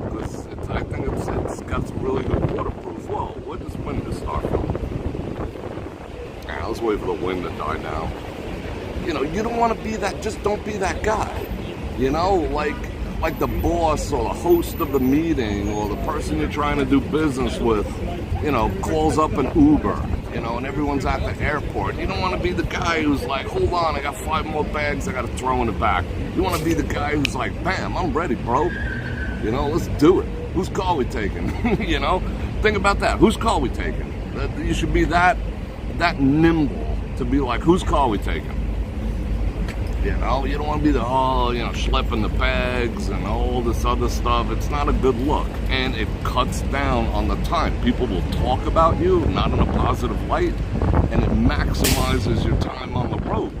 Because I think it's got some really good waterproof. Whoa, where does wind just start from? Let's wait for the wind to die down. You know, you don't want to be that, just don't be that guy. You know, like the boss or the host of the meeting or the person you're trying to do business with, you know, calls up an Uber, you know, and everyone's at the airport. You don't want to be the guy who's like, hold on, I got 5 more bags I got to throw in the back. You want to be the guy who's like, bam, I'm ready, bro. You know, let's do it. Whose call we taking? You know, think about that. Whose call we taking? You should be that nimble to be like, whose call we taking? You know, you don't want to be the schlepping the bags and all this other stuff. It's not a good look, and it cuts down on the time. People will talk about you, not in a positive light, and it maximizes your time on the road.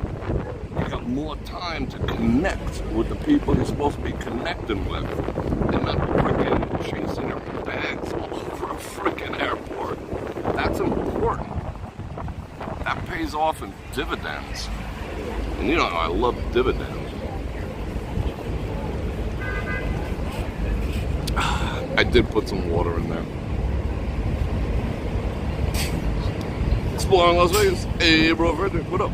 You got more time to connect with the people you're supposed to be connecting with, and not freaking chasing your bags all over a freaking airport. That's important. That pays off in dividends. And you know, I love dividends. I did put some water in there. Exploring Las Vegas. Hey, Bror Fredrik, what up?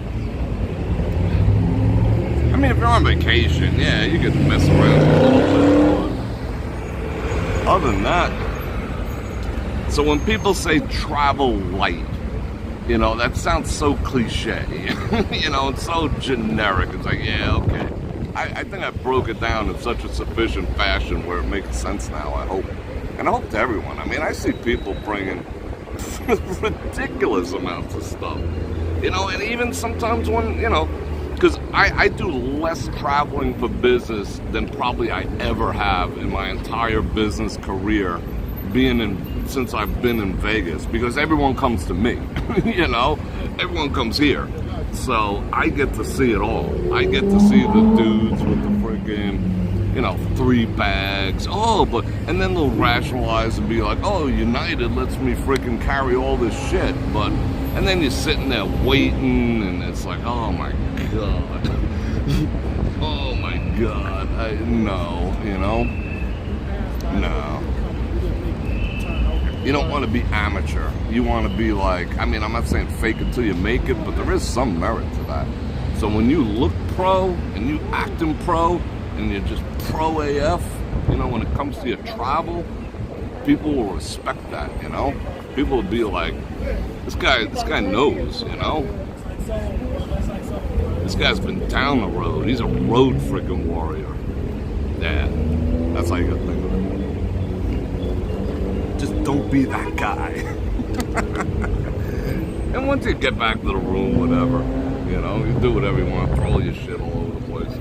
I mean, if you're on vacation, yeah, you can mess around a little bit. But other than that, so when people say travel light, you know, that sounds so cliche. You know, it's so generic. It's like, yeah, okay. I think I broke it down in such a sufficient fashion where it makes sense now, I hope. And I hope to everyone. I mean, I see people bringing ridiculous amounts of stuff. You know, and even sometimes when, you know, because I do less traveling for business than probably I ever have in my entire business career, since I've been in Vegas, because everyone comes to me. You know, everyone comes here, so I get to see it all. I get to see the dudes with the freaking, 3 bags. And then they'll rationalize and be like, oh, United lets me freaking carry all this shit, and then you're sitting there waiting, and it's like, oh my god, oh my god, no. You don't want to be amateur. You want to be like, I mean, I'm not saying fake it till you make it, but there is some merit to that. So when you look pro and you acting pro and you're just pro AF, when it comes to your travel, people will respect that, People will be like, this guy knows, This guy's been down the road. He's a road freaking warrior. Yeah, that's how you gotta think of it. Just don't be that guy. And once you get back to the room, whatever, you do whatever you want, throw your shit all over the place.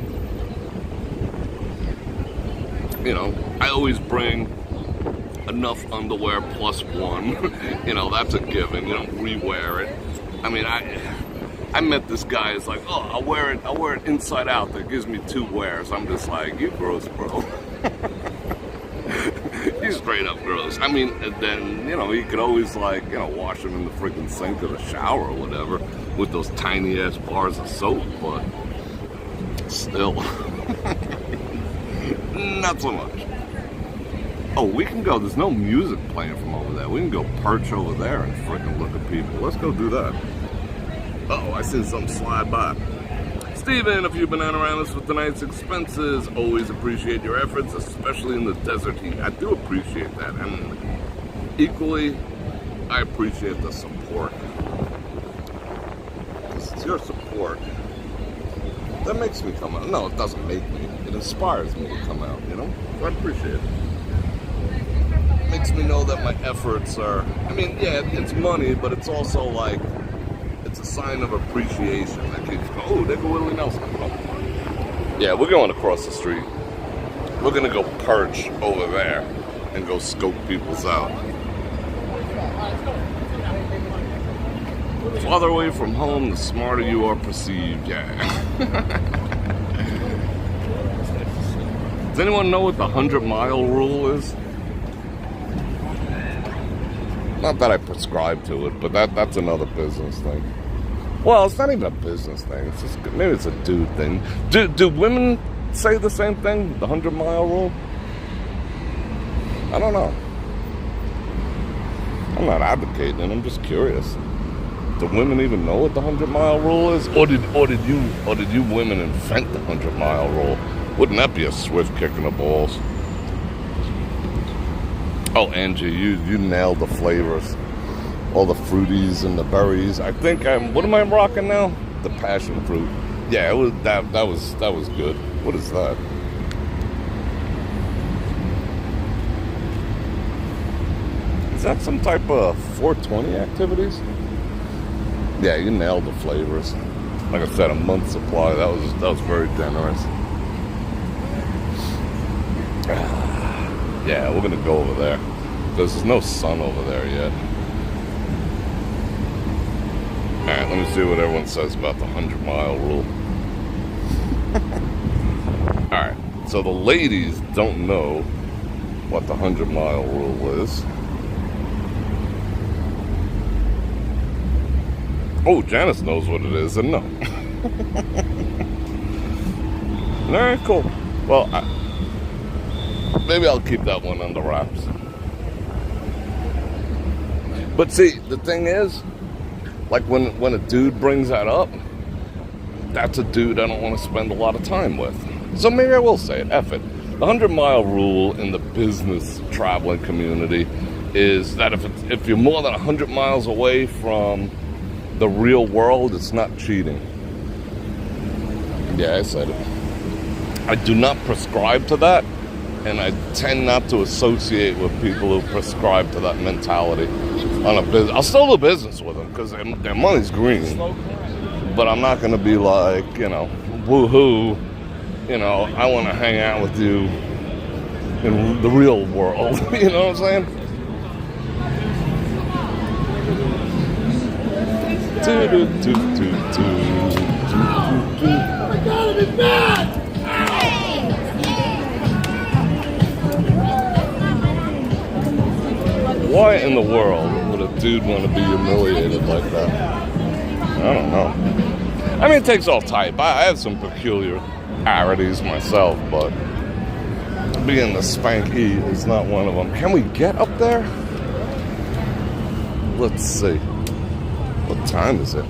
I always bring enough underwear plus one. That's a given. You don't rewear it. I mean, I met this guy. It's like, oh, I'll wear it inside out. That gives me 2 wears. I'm just like, you gross, bro. He's straight up gross. I mean, and then, you could always, wash him in the freaking sink or the shower or whatever with those tiny ass bars of soap, but still, not so much. Oh, we can go. There's no music playing from over there. We can go perch over there and freaking look at people. Let's go do that. Uh-oh, I seen something slide by. Steven, if you've been around us with tonight's expenses, always appreciate your efforts, especially in the desert heat. I do appreciate that. And equally, I appreciate the support. It's your support that makes me come out. No, it doesn't make me. It inspires me to come out, you know? I appreciate it. Makes me know that my efforts are, I mean, yeah, it's money, but it's also like, it's a sign of appreciation that keeps going. Oh, there go Willie Nelson. Oh. Yeah, we're going across the street. We're gonna go perch over there and go scope people's out. Farther away from home, the smarter you are perceived, yeah. Does anyone know what the 100-mile rule is? Not that I prescribe to it, but that's another business thing. Well, it's not even a business thing. It's just, maybe it's a dude thing. Do women say the same thing? The 100-mile rule? I don't know. I'm not advocating it. I'm just curious. Do women even know what the 100-mile rule is? Or did you women invent the 100-mile rule? Wouldn't that be a swift kick in the balls? Oh, Angie, you nailed the flavors. All the fruities and the berries. I think what am I rocking now? The passion fruit. Yeah, it was that was good. What is that? Is that some type of 420 activities? Yeah, you nailed the flavors. Like I said, a month's supply. That was very generous. Yeah, we're gonna go over there. There's no sun over there yet. Alright, let me see what everyone says about the 100-mile rule. Alright, so the ladies don't know what the 100-mile rule is. Oh, Janice knows what it is, and no. Alright, cool. Well, maybe I'll keep that one under wraps. But see, the thing is, like when a dude brings that up, that's a dude I don't want to spend a lot of time with. So maybe I will say it, F it. The 100-mile rule in the business traveling community is that if you're more than 100 miles away from the real world, it's not cheating. Yeah, I said it. I do not prescribe to that, and I tend not to associate with people who prescribe to that mentality on a business. I'll still do business with them because their money's green, but I'm not going to be like, you know, woohoo, you know, I want to hang out with you in the real world. You know what I'm saying? Oh my God, I'm in bed! Why in the world would a dude want to be humiliated like that? I don't know. I mean, it takes all type. I have some peculiarities myself, but being the spanky is not one of them. Can we get up there? Let's see. What time is it?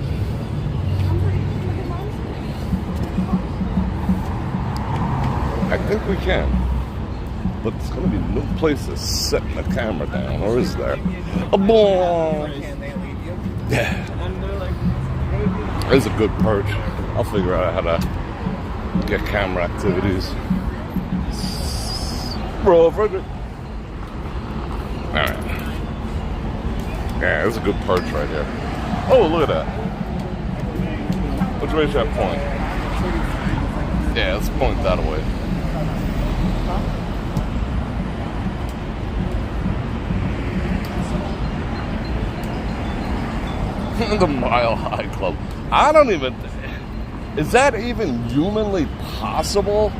I think we can. But there's going to be no place to set the camera down, or is there? A boy! Yeah. There's a good perch. I'll figure out how to get camera activities. Bror Fredrik. Alright. Yeah, there's a good perch right here. Oh, look at that. Let's raise that point. Yeah, let's point that away. The Mile High Club. I don't even... Is that even humanly possible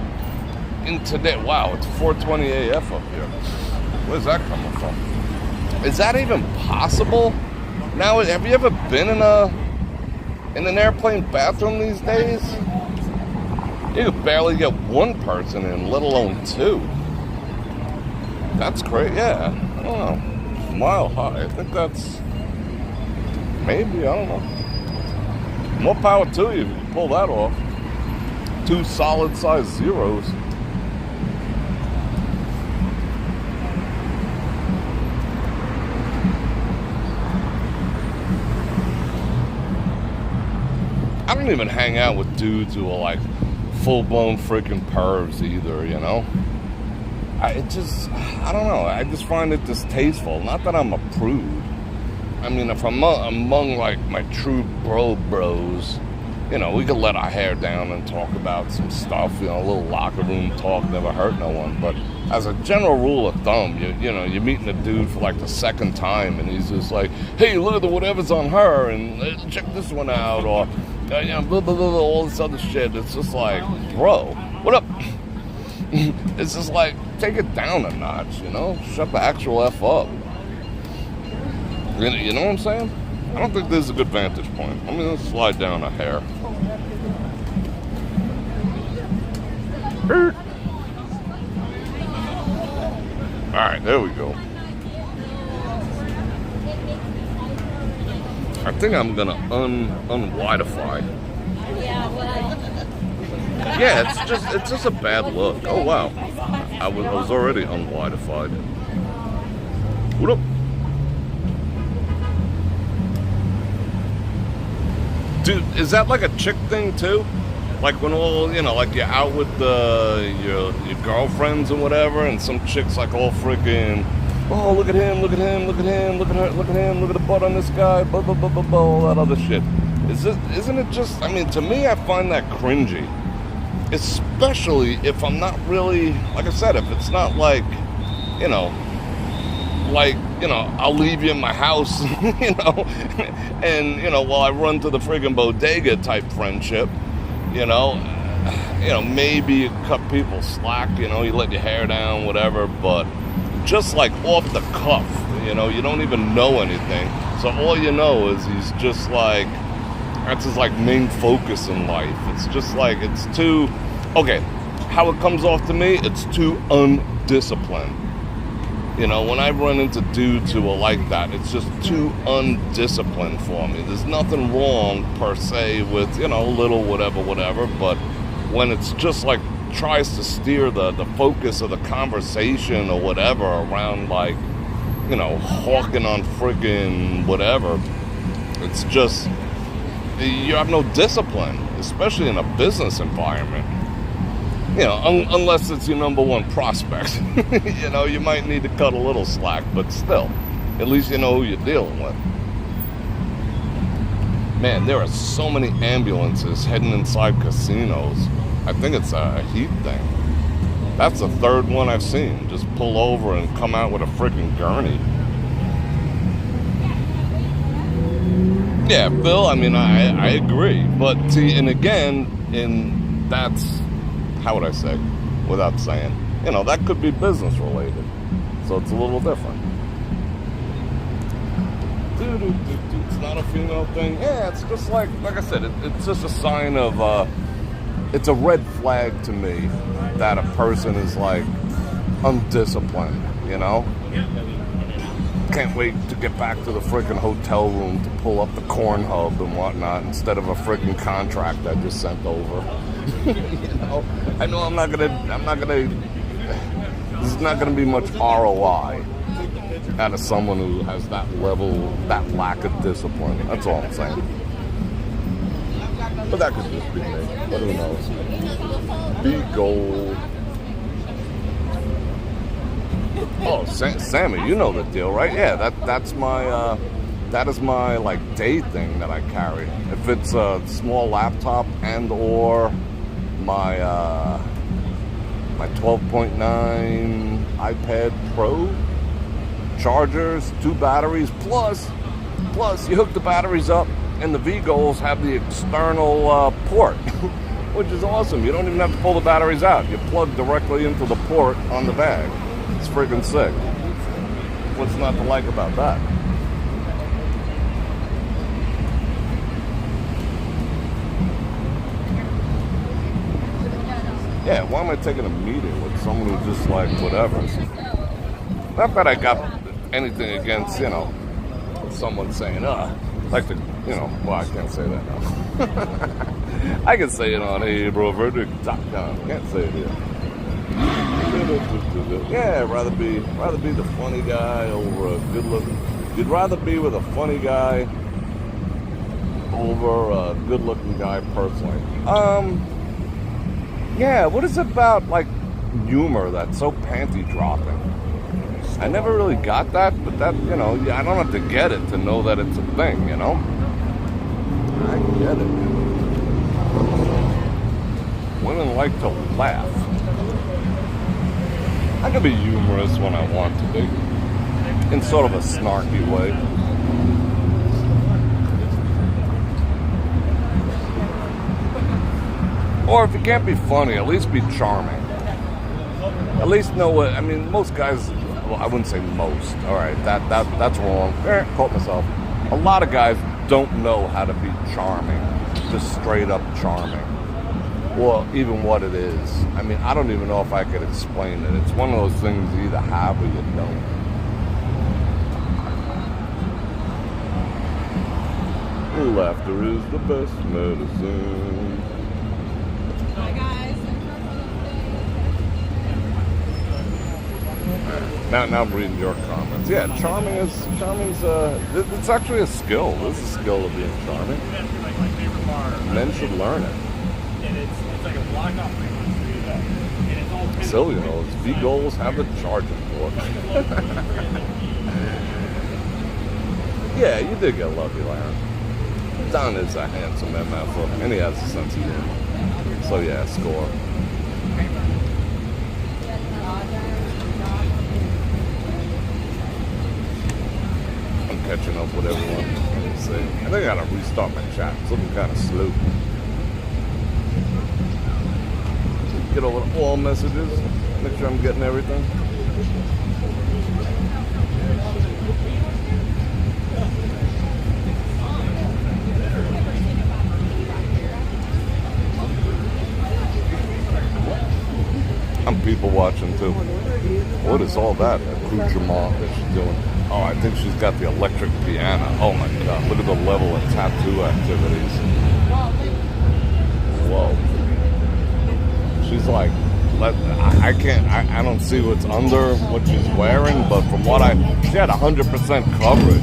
in today? Wow, it's 4:20 AF up here. Where's that coming from? Is that even possible? Now, have you ever been in an airplane bathroom these days? You could barely get one person in, let alone two. That's great, yeah. I don't know. Mile High, I think that's... Maybe, I don't know. More power to you if you can pull that off. 2 solid-sized zeros. I don't even hang out with dudes who are like full-blown freaking pervs either, you know? I don't know. I just find it distasteful. Not that I'm a prude. I mean, if I'm among, like, my true bros, you know, we could let our hair down and talk about some stuff, you know, a little locker room talk, never hurt no one. But as a general rule of thumb, you know, you're meeting a dude for like the second time, and he's just like, hey, look at the whatever's on her, and check this one out, or, you know, blah, blah, blah, blah, all this other shit. It's just like, bro, what up? It's just like, take it down a notch, you know? Shut the actual F up. You know what I'm saying? I don't think this is a good vantage point. I'm going to slide down a hair. Alright, there we go. I think I'm going to unwidify. Yeah, it's just a bad look. Oh, wow. I was already unwidified. What up? Dude, is that like a chick thing too? Like when all, you know, like you're out with your girlfriends and whatever, and some chick's like all freaking, oh, look at him, look at him, look at him, look at her, look at him, look at the butt on this guy, blah, blah, blah, blah, blah, all that other shit. Isn't it just, I mean, to me, I find that cringy. Especially if I'm not really, like I said, if it's not like, you know, I'll leave you in my house, you know, and, you know, while I run to the friggin' bodega type friendship, you know, maybe you cut people slack, you know, you let your hair down, whatever, but just like off the cuff, you know, you don't even know anything. So all you know is he's just like, that's his like main focus in life. It's just like, it's too, okay, how it comes off to me, it's too undisciplined. You know, when I run into dudes who are like that, it's just too undisciplined for me. There's nothing wrong, per se, with, you know, little whatever, but when it's just like tries to steer the focus of the conversation or whatever around, like, you know, hawking on friggin' whatever, it's just, you have no discipline, especially in a business environment. You know, unless it's your number one prospect. You know, you might need to cut a little slack, but still, at least you know who you're dealing with. Man, there are so many ambulances heading inside casinos. I think it's a heat thing. That's the third one I've seen. Just pull over and come out with a freaking gurney. Yeah, Bill, I mean, I agree. But see, and again, that's, how would I say, without saying, you know, that could be business related. So it's a little different. It's not a female thing. Yeah, it's just like I said, it's just a sign of, it's a red flag to me that a person is like undisciplined, you know? Can't wait to get back to the freaking hotel room to pull up the corn hub and whatnot instead of a freaking contract I just sent over. You know, I know I'm not gonna, there's not gonna be much ROI out of someone who has that level, that lack of discipline. That's all I'm saying. But that could just be me. But who knows? Be gold. Oh, Sammy, you know the deal, right? Yeah, that's my, that is my, like, day thing that I carry. If it's a small laptop and or my 12.9 iPad Pro, chargers, 2 batteries, plus you hook the batteries up and the V-Goals have the external port, which is awesome. You don't even have to pull the batteries out. You plug directly into the port on the bag. It's freaking sick. What's not to like about that? Yeah, why am I taking a meeting with someone who's just like, whatever? Not that I got anything against, you know, someone saying, like the, you know, well, I can't say that now. I can say it on, hey, Bror Fredrik, top down. Can't say it here. Yeah, rather be the funny guy over a good looking. You'd rather be with a funny guy over a good looking guy personally. Yeah, what is it about, like, humor that's so panty-dropping? I never really got that, but that, you know, I don't have to get it to know that it's a thing, you know? I get it. Women like to laugh. I can be humorous when I want to be, in sort of a snarky way. Or if you can't be funny, at least be charming. At least know what, I mean, most guys, well, I wouldn't say most, all right, that's wrong. Caught myself. A lot of guys don't know how to be charming, just straight up charming. Well, even what it is. I mean, I don't even know if I could explain it. It's one of those things you either have or you don't. Laughter is the best medicine. Hi guys. Now I'm reading your comments. Yeah, charming's it's actually a skill. This is a skill of being charming. Men should learn it. It's like a block off Silly knows. V-Goals have a charging port. Yeah, you did get lucky, Larry. Don is a handsome MF, and he has a sense of humor. So yeah, score. I'm catching up with everyone. Let me see. I think I gotta restart my chat. It's looking kind of slow. Get over to all messages. Make sure I'm getting everything. I'm people watching too. What is all that accoutrement that she's doing? Oh, I think she's got the electric piano. Oh my God, look at the level of tattoo activities. Whoa. She's like, I can't, I don't see what's under what she's wearing, but from what she had 100% coverage.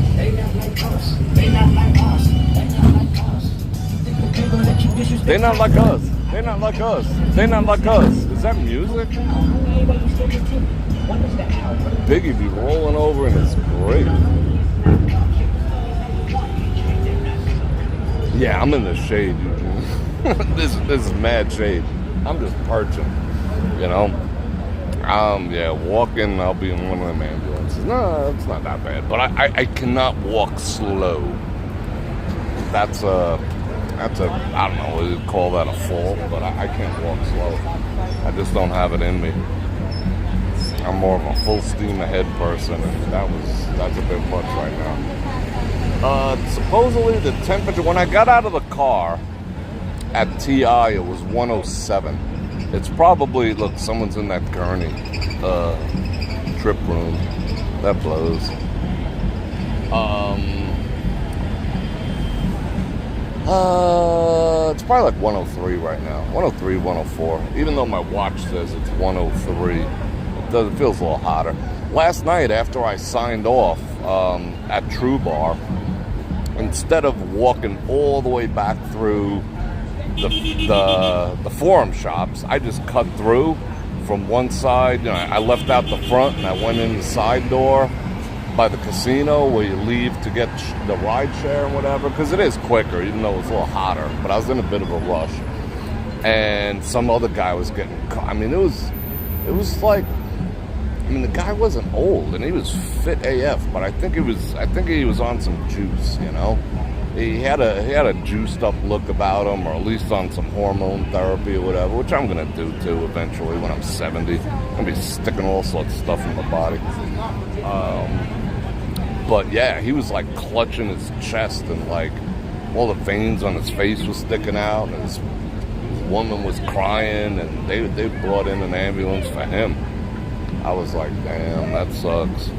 They not like us. They not like us. They not like us. Is that music? Biggie be rolling over and it's great. Yeah, I'm in the shade. This is mad shade. I'm just perching, you know. Yeah, walking, I'll be in one of them ambulances. No, it's not that bad. But I cannot walk slow. That's I don't know, what you'd call that a fault, but I can't walk slow. I just don't have it in me. I'm more of a full steam ahead person, and that's a bit much right now. Supposedly the temperature, when I got out of the car at TI, it was 107. It's probably, look, someone's in that gurney trip room. That blows. It's probably like 103 right now. 103, 104. Even though my watch says it's 103, it feels a little hotter. Last night, after I signed off at True Bar, instead of walking all the way back through the forum shops, I just cut through from one side. You know, I left out the front and I went in the side door by the casino where you leave to get the ride share and whatever, because it is quicker, even though it's a little hotter. But I was in a bit of a rush, and some other guy was getting caught. I mean, it was like, I mean, the guy wasn't old and he was fit AF, but I think he was on some juice, you know. He had a juiced up look about him, or at least on some hormone therapy or whatever, which I'm gonna do too eventually when I'm 70. I'm gonna be sticking all sorts of stuff in my body. But yeah, he was like clutching his chest, and like all the veins on his face was sticking out, and his woman was crying, and they brought in an ambulance for him. I was like, damn, that sucks.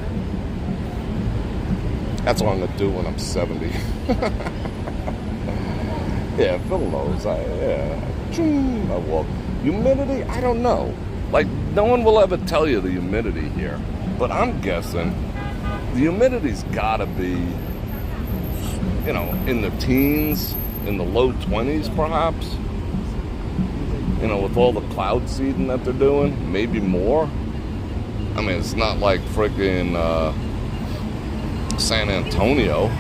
That's what I'm gonna do when I'm 70. Yeah, Phil knows. I walk. Humidity? I don't know. Like, no one will ever tell you the humidity here, but I'm guessing the humidity's gotta be, you know, in the teens, in the low 20s perhaps. You know, with all the cloud seeding that they're doing, maybe more. I mean, it's not like freaking San Antonio,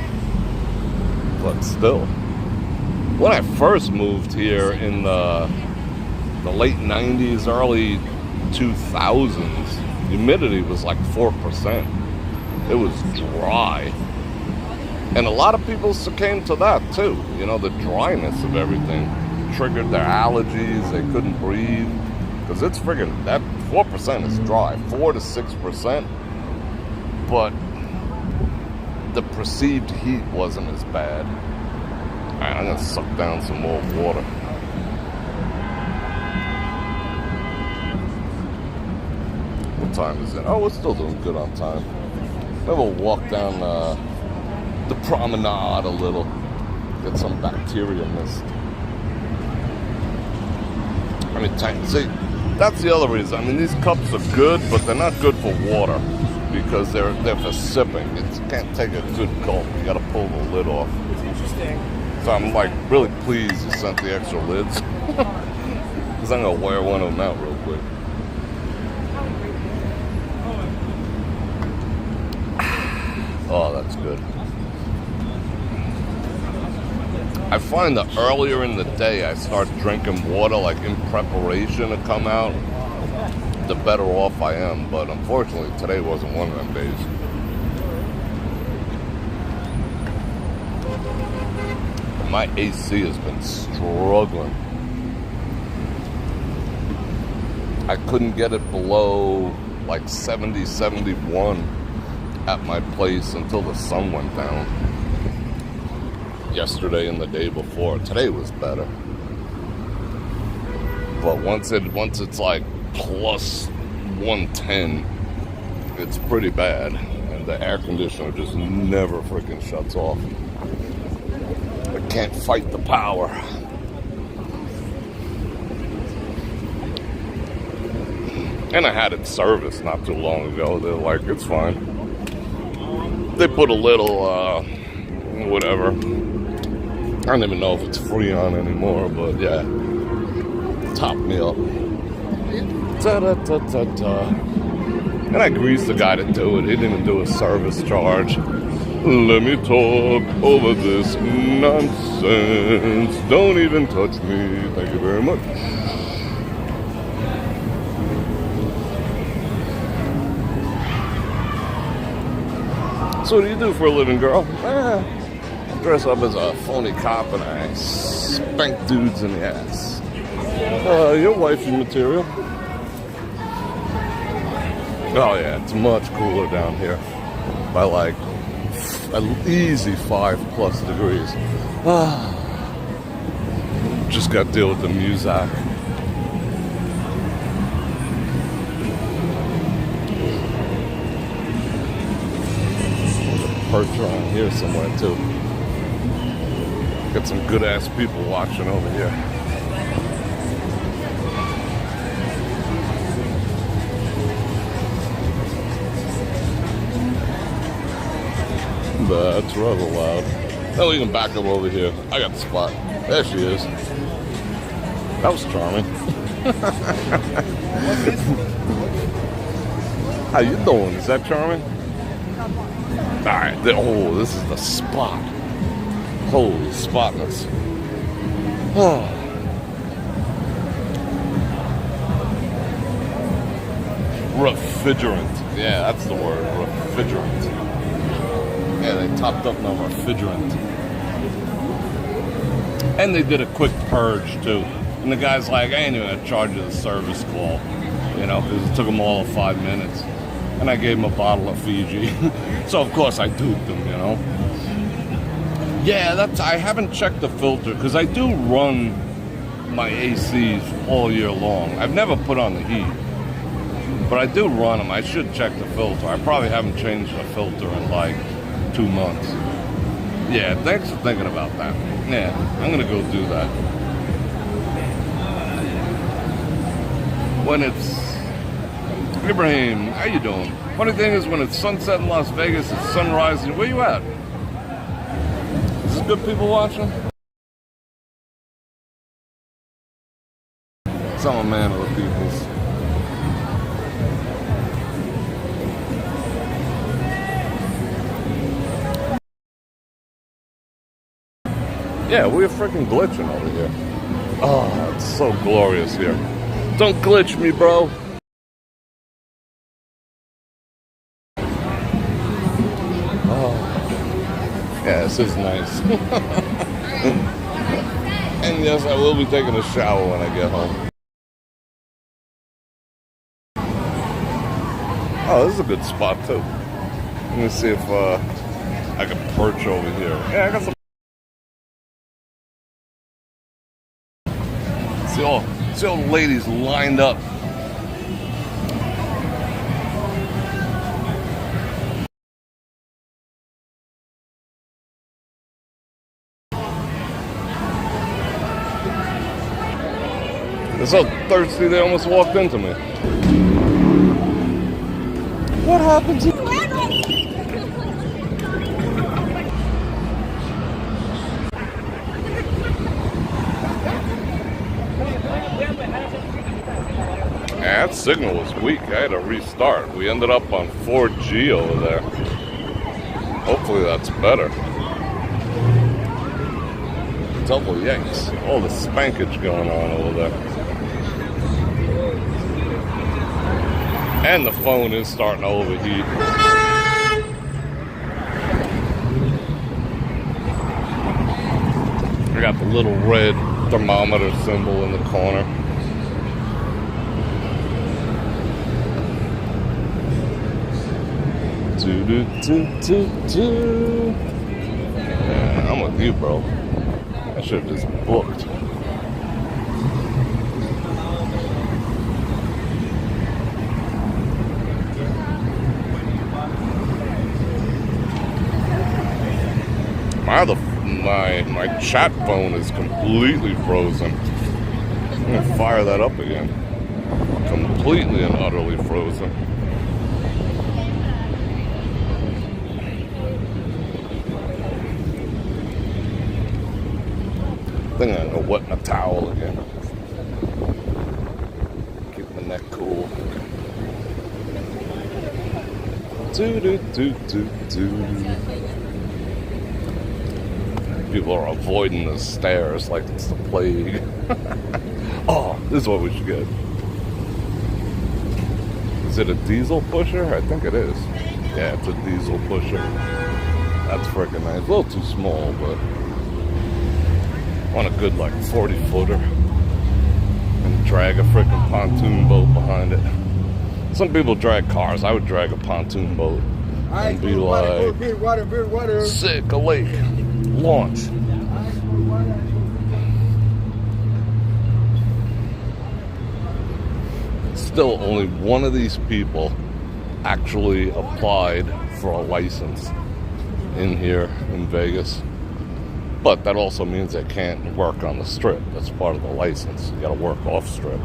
but still. When I first moved here in the late 90s, early 2000s, humidity was like 4%. It was dry. And a lot of people succumbed to that too. You know, the dryness of everything triggered their allergies. They couldn't breathe. Because it's friggin', that 4% is dry. 4 to 6%. But the perceived heat wasn't as bad. All right, I'm gonna suck down some more water. What time is it? Oh, we're still doing good on time. Maybe we'll walk down the promenade a little. Get some bacteria mist. I mean, see, that's the other reason. I mean, these cups are good, but they're not good for water because they're for sipping. You can't take a good gulp. You got to pull the lid off. It's interesting. So I'm like really pleased you sent the extra lids because I'm gonna wear one of them out real quick. Oh, that's good. I find that earlier in the day I start drinking water, like in preparation to come out, the better off I am. But unfortunately, today wasn't one of them days. My AC has been struggling. I couldn't get it below like 70, 71 at my place until the sun went down. Yesterday and the day before. Today was better. But once it's like plus 110, it's pretty bad. And the air conditioner just never freaking shuts off. I can't fight the power. And I had it serviced not too long ago. They're like, it's fine. They put a little, whatever. I don't even know if it's Freon anymore, but yeah. Top me up. Ta-da-ta-ta-ta. And I greased the guy to do it. He didn't even do a service charge. Let me talk over this nonsense. Don't even touch me. Thank you very much. So what do you do for a living, girl? I dress up as a phony cop and I spank dudes in the ass. Your wifey material. Oh yeah, it's much cooler down here. By like an easy 5+ degrees. Just got to deal with the Muzak. Perch around here somewhere too. Got some good ass people watching over here. That's rather loud. Oh, you can back up over here. I got the spot. There she is. That was charming. How you doing? Is that charming? Alright, oh, this is the spot. Holy spotness. Oh. Refrigerant. Yeah, that's the word. Refrigerant. Yeah, they topped up my refrigerant. And they did a quick purge, too. And the guy's like, I ain't even gonna charge you the service call. You know, because it took them all 5 minutes. And I gave him a bottle of Fiji. So, of course, I duped him, you know. Yeah, I haven't checked the filter, because I do run my ACs all year long. I've never put on the heat. But I do run them. I should check the filter. I probably haven't changed the filter in, like, 2 months. Yeah, thanks for thinking about that. Yeah, I'm going to go do that. When it's... Ibrahim, how you doing? Funny thing is, when it's sunset in Las Vegas, it's sunrise. Where you at? Is this good people watching? thinks I'm a man of the peoples. Yeah, we're freaking glitching over here. Oh, it's so glorious here. Don't glitch me, bro. Oh, yeah, this is nice. And yes, I will be taking a shower when I get home. Oh, this is a good spot too. Let me see if I can perch over here. Yeah, I got some. See all the ladies lined up. They're so thirsty they almost walked into me. What happened to Yeah, that signal was weak. I had to restart. We ended up on 4G over there. Hopefully that's better. Double yanks. All the spankage going on over there. And the phone is starting to overheat. I got the little red thermometer symbol in the corner. Yeah, I'm with you, bro. I should have just booked. My chat phone is completely frozen. I'm gonna fire that up again. Completely and utterly frozen. I think I'm gonna wet my towel again. Keep my neck cool. People are avoiding the stairs like it's the plague. Oh, this is what we should get. Is it a diesel pusher? I think it is. Yeah, it's a diesel pusher. That's freaking nice. A little too small, but I want a good like 40-footer and drag a freaking pontoon boat behind it. Some people drag cars. I would drag a pontoon boat and be like, sick, a lake, launch. Still, only one of these people actually applied for a license in here in Vegas. But that also means they can't work on the strip. That's part of the license. You gotta work off strip.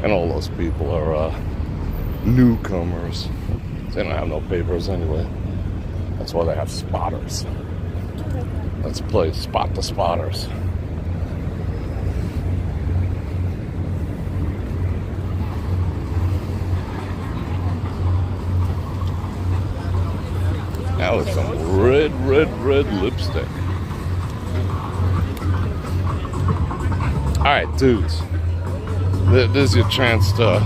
And all those people are newcomers. They don't have no papers anyway. That's why they have spotters. Let's play Spot the Spotters. Now with some red lipstick. Alright, dudes. This is your chance to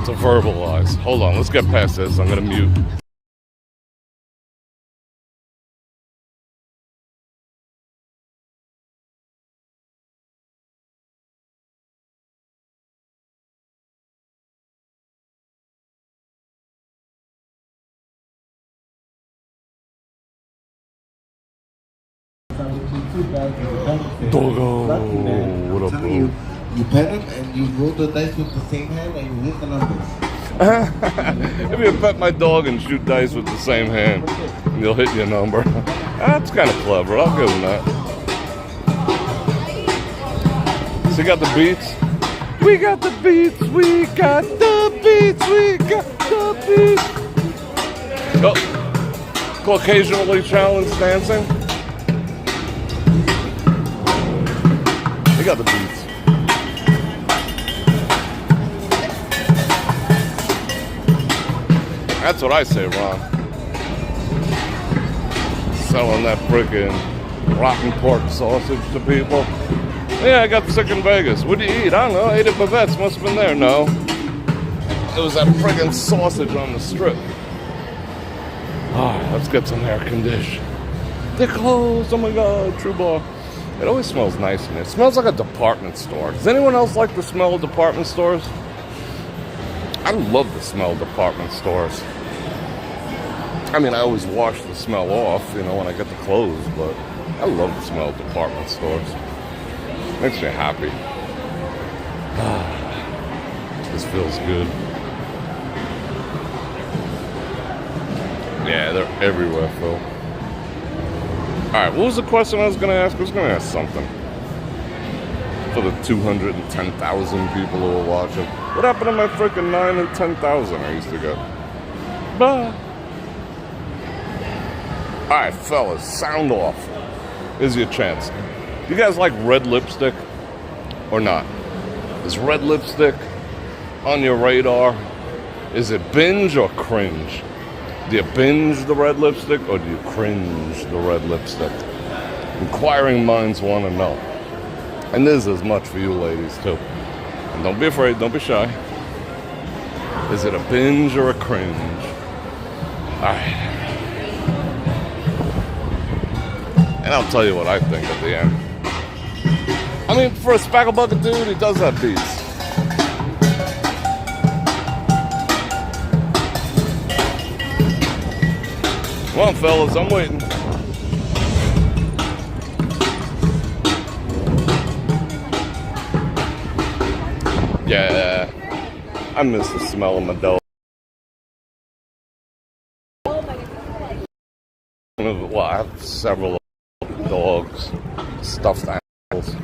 verbalize. Hold on, let's get past this. I'm gonna mute. Doggo, what up, bro? You pet him and you roll the dice with the same hand and you hit the numbers. If you pet my dog and shoot dice with the same hand, you'll hit your number. That's kind of clever. I'll give him that. So you got the beats? We got the beats. We got the beats. We got the beats. Go. Occasionally challenge dancing. They got the beats. That's what I say, Ron. Selling that freaking rotten pork sausage to people. Yeah, I got sick in Vegas. What do you eat? I don't know. I ate at Bavette's. Must have been there. No. It was that friggin' sausage on the strip. Ah, let's get some air condition. They're closed. Oh my God, True Bar. It always smells nice in here. It smells like a department store. Does anyone else like the smell of department stores? I love the smell of department stores. I mean, I always wash the smell off, you know, when I get the clothes, but I love the smell of department stores. Makes me happy. This feels good. Yeah, they're everywhere, Phil. Alright, what was the question I was going to ask? I was going to ask something. For the 210,000 people who are watching. What happened to my freaking 9 and 10,000 I used to get? Bye. Alright, fellas, sound off. Here's your chance. You guys like red lipstick or not? Is red lipstick on your radar? Is it binge or cringe? Do you binge the red lipstick or do you cringe the red lipstick? Inquiring minds want to know. And this is as much for you ladies too. And don't be afraid, don't be shy. Is it a binge or a cringe? Alright. And I'll tell you what I think at the end. I mean, for a spackle bucket dude, he does have beats. Come on, fellas, I'm waiting. Yeah, I miss the smell of my dog. Well, I have several dogs, stuffed animals.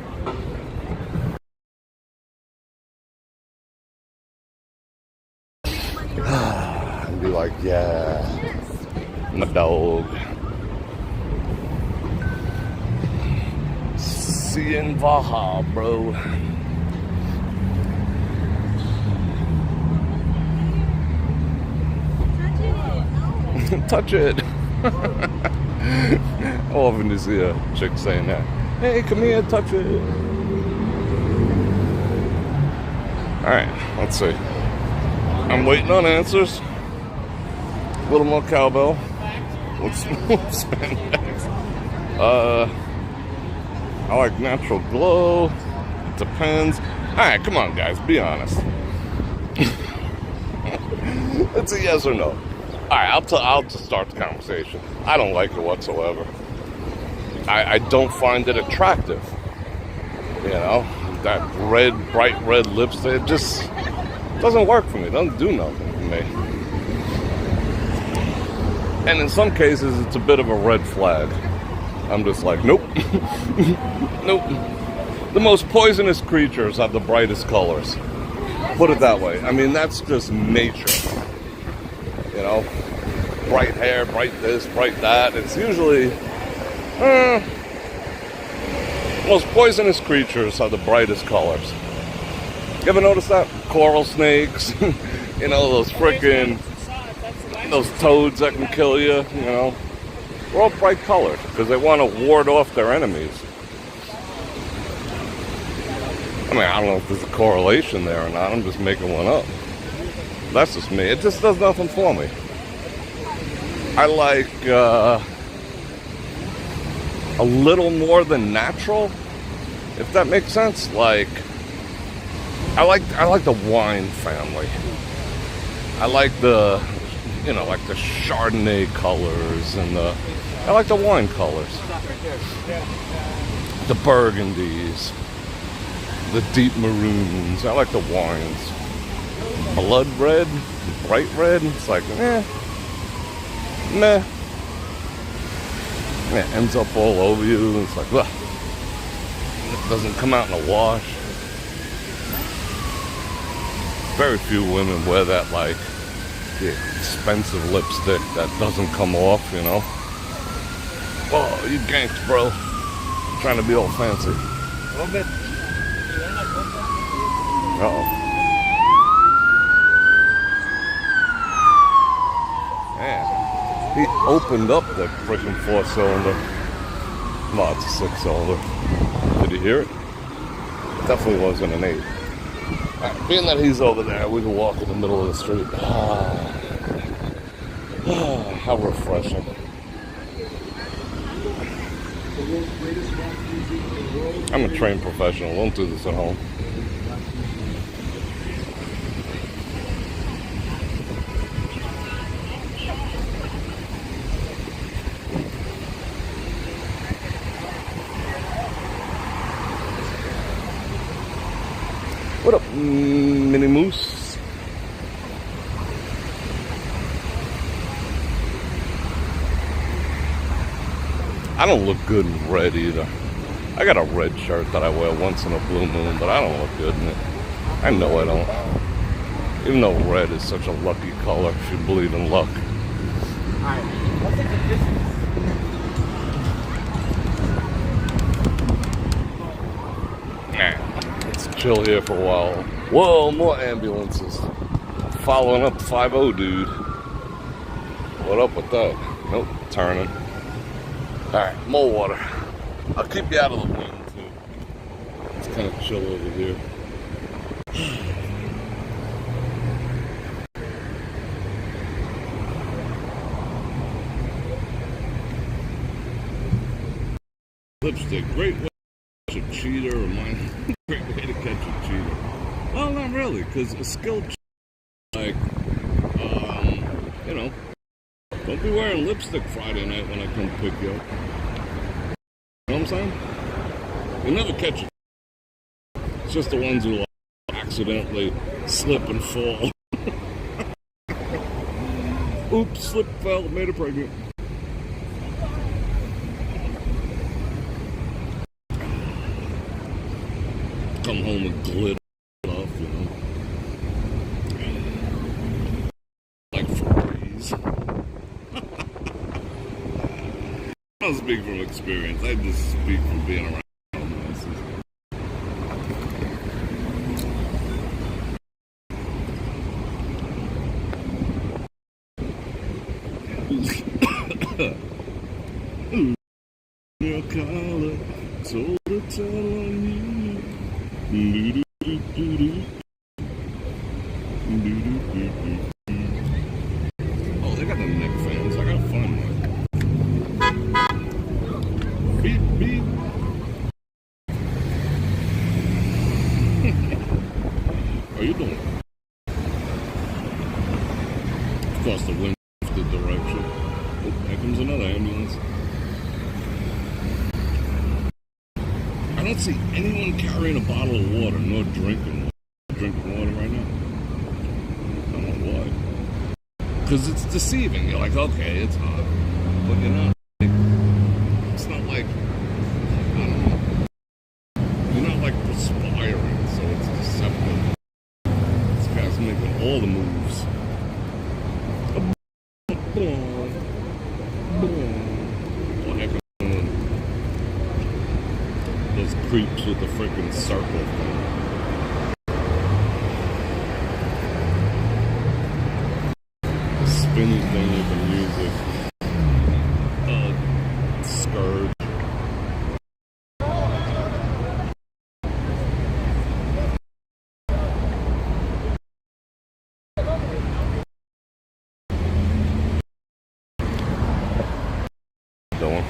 And be like, yeah, my dog. See you in Baja, bro. Touch it. How often do you see a chick saying that? Hey, come here, touch it. Alright, let's see. I'm waiting on answers. A little more cowbell. What's spandex? I like natural glow. It depends. Alright, come on, guys, be honest. It's a yes or no. Alright, I'll just start the conversation. I don't like it whatsoever. I don't find it attractive. You know, that red, bright red lipstick, it just doesn't work for me. It doesn't do nothing for me. And in some cases, it's a bit of a red flag. I'm just like, nope. Nope. The most poisonous creatures have the brightest colors. Put it that way. I mean, that's just nature. You know, bright hair, bright this, bright that. It's usually most poisonous creatures are the brightest colors. You ever notice that? Coral snakes, you know, those freaking, those toads that can kill you, you know. They're all bright colored because they want to ward off their enemies. I mean, I don't know if there's a correlation there or not. I'm just making one up. That's just me. It just does nothing for me. I like a little more than natural, if that makes sense. Like, I like the wine family. I like the, you know, like the Chardonnay colors and I like the wine colors. The burgundies, the deep maroons. I like the wines. Blood red, bright red, it's like, meh. It ends up all over you, it's like, ugh. It doesn't come out in a wash. Very few women wear that, like, the expensive lipstick that doesn't come off, you know. Whoa, you ganks, bro. Trying to be all fancy. A little bit. Uh-oh. Man, he opened up the freaking 4-cylinder. No, it's a 6-cylinder. Did you hear it? Definitely wasn't an 8. Alright, being that he's over there, we can walk in the middle of the street. How refreshing. I'm a trained professional. Won't do this at home. What up, Mini Moose? I don't look good in red either. I got a red shirt that I wear once in a blue moon, but I don't look good in it. I know I don't. Even though red is such a lucky color if you believe in luck. Alright, what's the conditions? Let's chill here for a while. Whoa, more ambulances. Following up 5-0, dude. What up with that? Nope, turning. Alright, more water. I'll keep you out of the wind, too. It's kind of chill over here. Lipstick, great way to catch a cheater, or mine. Great way to catch a cheater. Well, not really, because a skilled cheater, like, you know, don't be wearing lipstick Friday night when I come pick you up. You know what I'm saying? You'll never catch it. It's just the ones who accidentally slip and fall. Oops, slip, fell, made her pregnant. Come home and glitter off, you know. Like Febreze. I don't speak from experience. I just speak from being around. Your collar, told her tell on you. Oh, they got the neck fans. I gotta find one. Beep, beep. How you doing? Of course, the wind shifted direction. Oh, here comes another ambulance. I don't see anyone carrying a bottle of water nor drinking water right now. I don't know why. Because it's deceiving. You're like, okay, it's hot. But you're not. It's not like, I don't know. You're not like perspiring, so it's deceptive. This guy's making all the moves. What heck? Those creeps with the freaking circle thing. The spinny thing with the music. Scourge. Doing.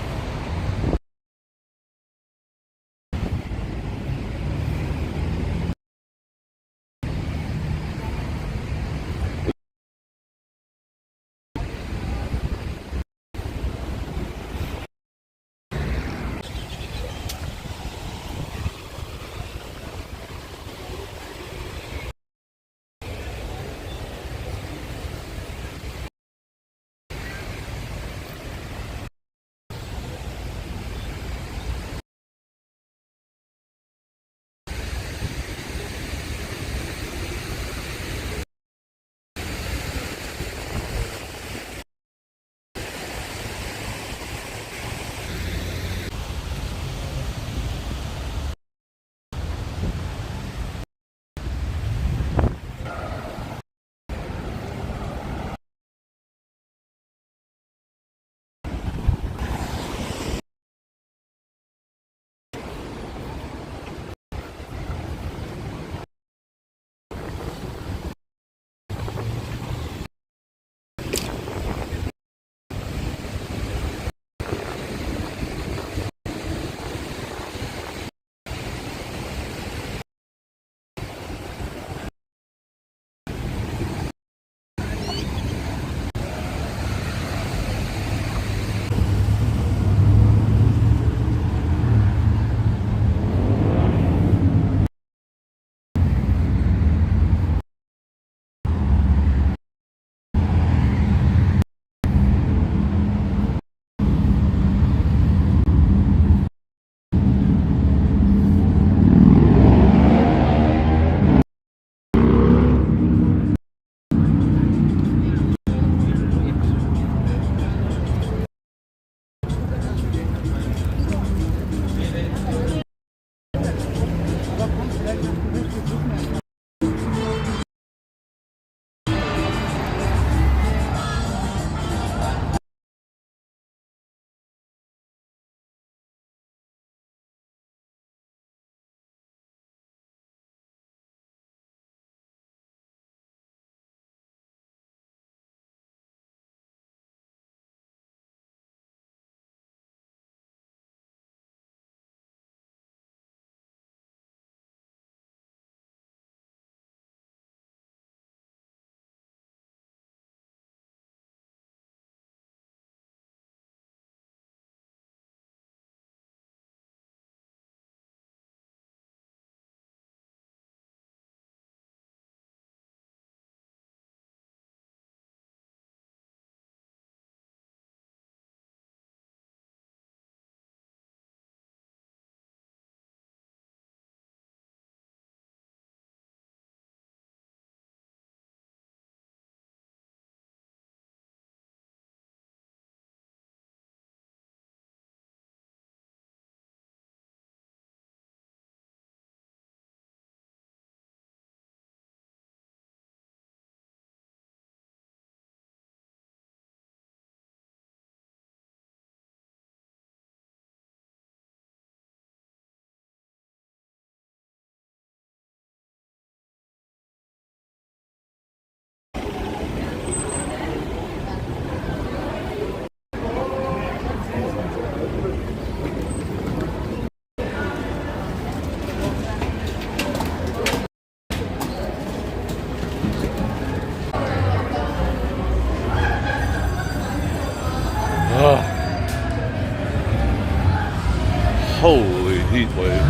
Holy heat wave.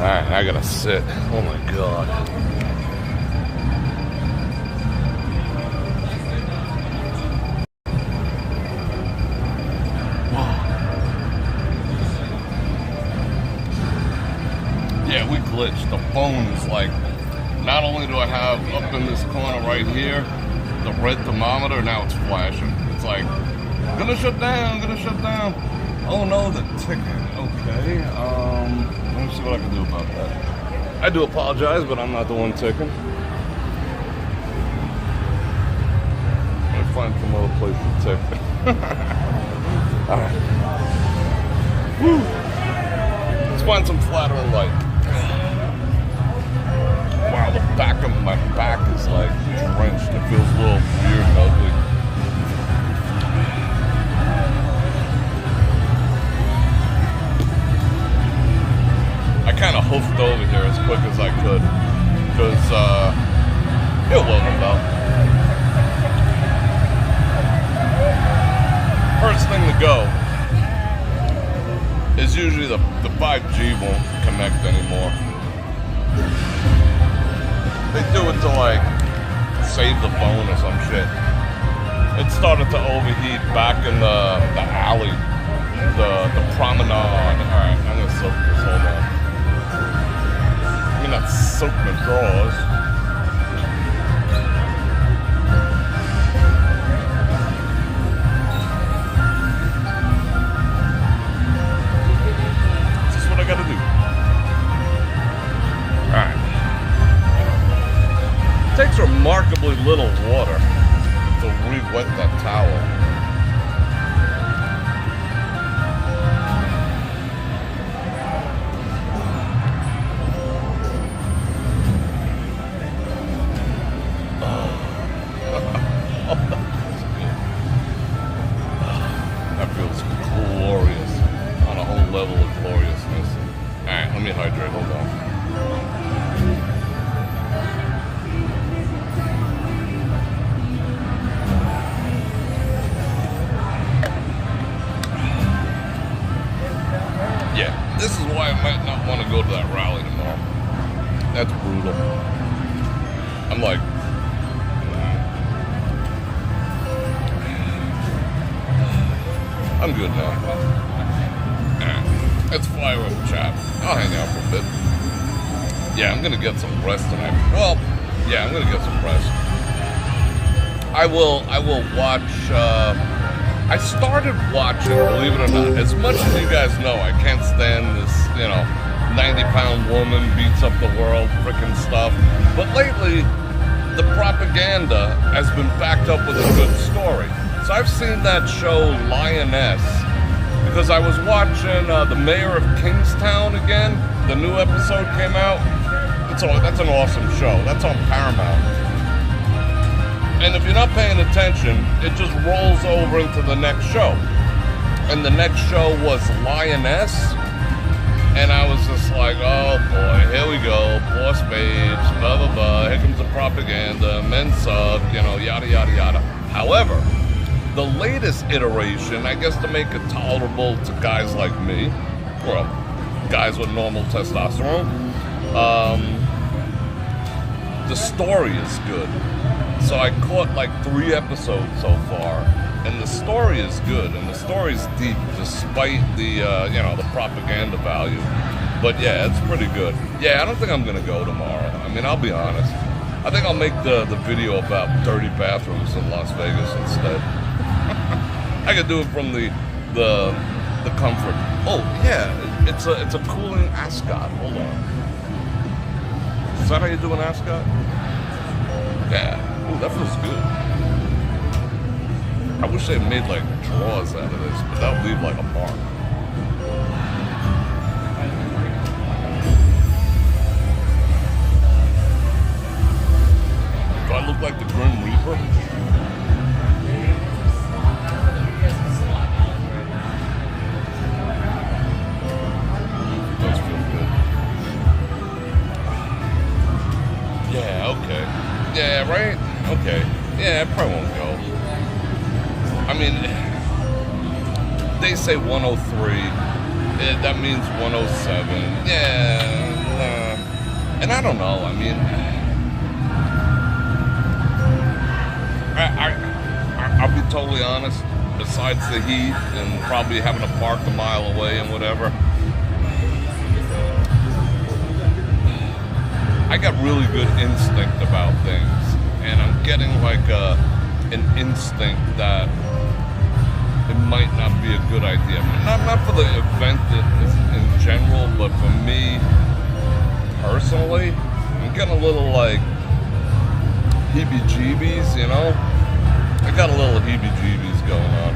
Alright, I gotta sit. Oh my god. Yeah, we glitched. The phone is like, not only do I have up in this corner right here, the red thermometer, now it's flashing. It's like, gonna shut down, gonna shut down. Oh no, the ticking. Okay, let me see what I can do about that. I do apologize, but I'm not the one ticking. Let me find some other place to tick. Alright. Woo! Let's find some flattering light. Wow, the back of my back is like drenched. It feels a little weird and ugly. I kind of hoofed over here as quick as I could because it wasn't about. First thing to go is usually the 5G won't connect anymore. They do it to like save the phone or some shit. It started to overheat back in the alley, the promenade. Alright, I'm gonna soak this, hold on. I mean, not soak my drawers. Is this what I gotta do? Alright. It takes remarkably little water to re-wet that towel. That feels glorious on a whole level of gloriousness. Alright, let me hydrate, hold on. Yeah, this is why I might not want to go to that rally tomorrow. That's brutal. I'm like, I'm good now. Let's fly over the chat. I'll hang out for a bit. Yeah, I'm gonna get some rest tonight. Well, yeah, I'm gonna get some rest. I will watch. I started watching, believe it or not. As much as you guys know, I can't stand this, 90-pound woman beats up the world, frickin' stuff. But lately, the propaganda has been backed up with a good story. So I've seen that show Lioness because I was watching The Mayor of Kingstown again. The new episode came out. That's an awesome show. That's on Paramount. And if you're not paying attention, it just rolls over into the next show. And the next show was Lioness. And I was just like, oh boy, here we go. Boss babes, blah, blah, blah. Here comes the propaganda. Men suck, yada, yada, yada. However, the latest iteration, I guess to make it tolerable to guys like me, well, guys with normal testosterone, the story is good. So I caught like 3 episodes so far, and the story is good, and the story's deep despite the, the propaganda value. But yeah, it's pretty good. Yeah, I don't think I'm gonna go tomorrow. I mean, I'll be honest. I think I'll make the video about dirty bathrooms in Las Vegas instead. I could do it from the comfort. Oh yeah, it's a cooling ascot. Hold on. Is that how you do an ascot? Yeah. Ooh, that feels good. I wish they made like drawers out of this, but that would leave like a mark. Do I look like the Grim Reaper? Does feel good. Yeah, okay. Yeah, right? Okay. Yeah, I probably won't go. I mean, they say 103. That means 107. Yeah, and I don't know. I mean, I'll be totally honest. Besides the heat and probably having to park a mile away and whatever, I got really good instinct about things, and I'm getting like an instinct that it might not be a good idea. Not for the event in general, but for me personally, I'm getting a little like heebie-jeebies, you know? I got a little heebie-jeebies going on.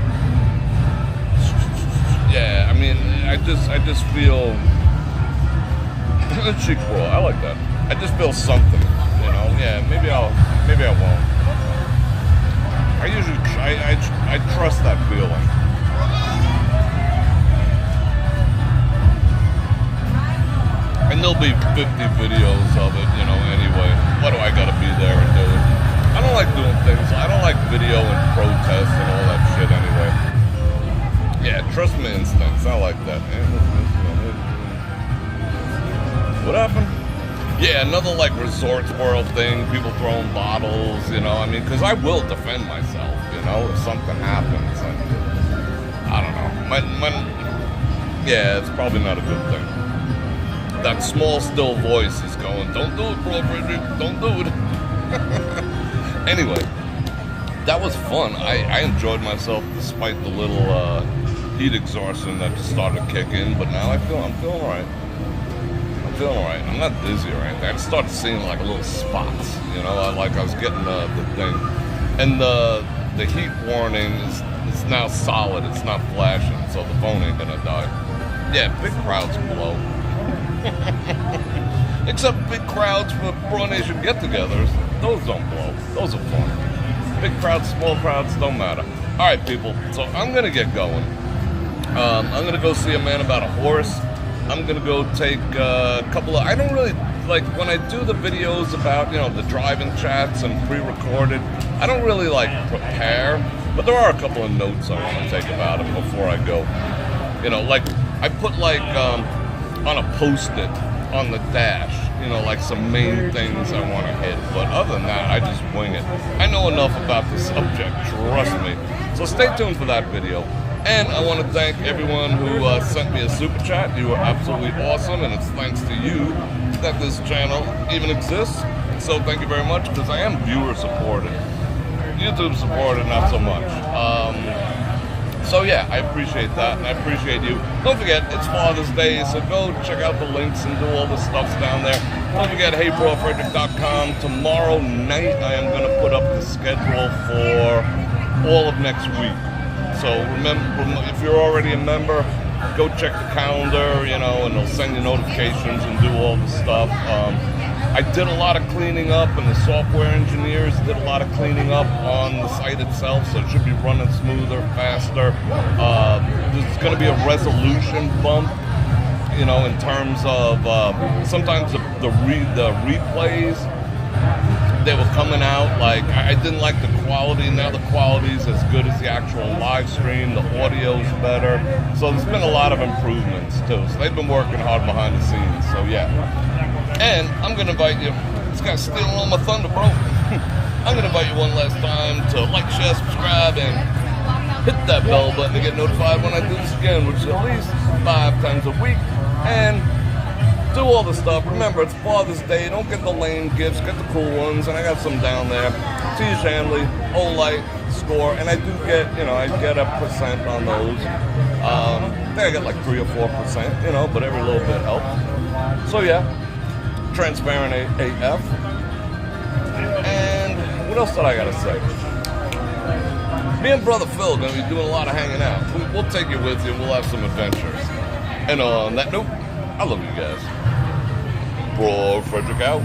Yeah, I mean, I just feel chic bro. I like that. I just feel something, you know. Yeah, maybe I won't. I trust that feeling. And there'll be 50 videos of it, you know, anyway. Why do I gotta be there and do it? I don't like doing things. I don't like video and protest and all that shit anyway. Yeah, trust my instincts. I like that. What happened? Yeah, another like Resorts World thing. People throwing bottles, you know. I mean, because I will defend myself, you know, if something happens. And I don't know. Yeah, it's probably not a good thing. That small, still voice is going, "Don't do it, Bror Fredrik. Don't do it." Anyway, that was fun. I enjoyed myself despite the little heat exhaustion that just started to kick in. But now I'm feeling all right. I'm feeling all right. I'm not dizzy or anything. I just started seeing like little spots. You know, I was getting the thing, and the heat warning is now solid. It's not flashing, so the phone ain't gonna die. Yeah, big crowds blow. Except big crowds for Bro Nation get-togethers, those don't blow. Those are fun. Big crowds, small crowds, don't matter. All right, people. So I'm gonna get going. I'm gonna go see a man about a horse. I'm gonna go take a couple of. I don't really like when I do the videos about the driving chats and pre-recorded. I don't really like prepare, but there are a couple of notes I want to take about it before I go. You know, like I put like on a post-it on the dash, like some main things I want to hit. But other than that, I just wing it. I know enough about the subject, trust me. So stay tuned for that video. And I want to thank everyone who sent me a super chat. You are absolutely awesome, and it's thanks to you that this channel even exists. So thank you very much, because I am viewer supported. YouTube supported, not so much. So yeah, I appreciate that, and I appreciate you. Don't forget, it's Father's Day, so go check out the links and do all the stuffs down there. Don't forget, heybrorfredrik.com. Tomorrow night, I am going to put up the schedule for all of next week. So remember, if you're already a member, go check the calendar, and they'll send you notifications and do all the stuff. I did a lot of cleaning up, and the software engineers did a lot of cleaning up on the site itself, so it should be running smoother, faster. There's going to be a resolution bump, in terms of sometimes the replays, they were coming out like, I didn't like the quality. Now the quality's as good as the actual live stream. The audio's better. So there's been a lot of improvements too. So they've been working hard behind the scenes. So yeah. And I'm going to invite you, this guy's stealing all my thunder, bro. I'm going to invite you one last time to like, share, subscribe, and hit that bell button to get notified when I do this again, which is at least 5 times a week. And do all the stuff. Remember, it's Father's Day. Don't get the lame gifts, get the cool ones. And I got some down there. T. Shanley, Olight, Score. And I do get, I get a percent on those. I think I get like 3 or 4%, but every little bit helps. So yeah. Transparent AF. And what else did I gotta say? Me and Brother Phil are gonna be doing a lot of hanging out. We'll take you with you. We'll have some adventures. And on that note, I love you guys. Bror Fredrik out.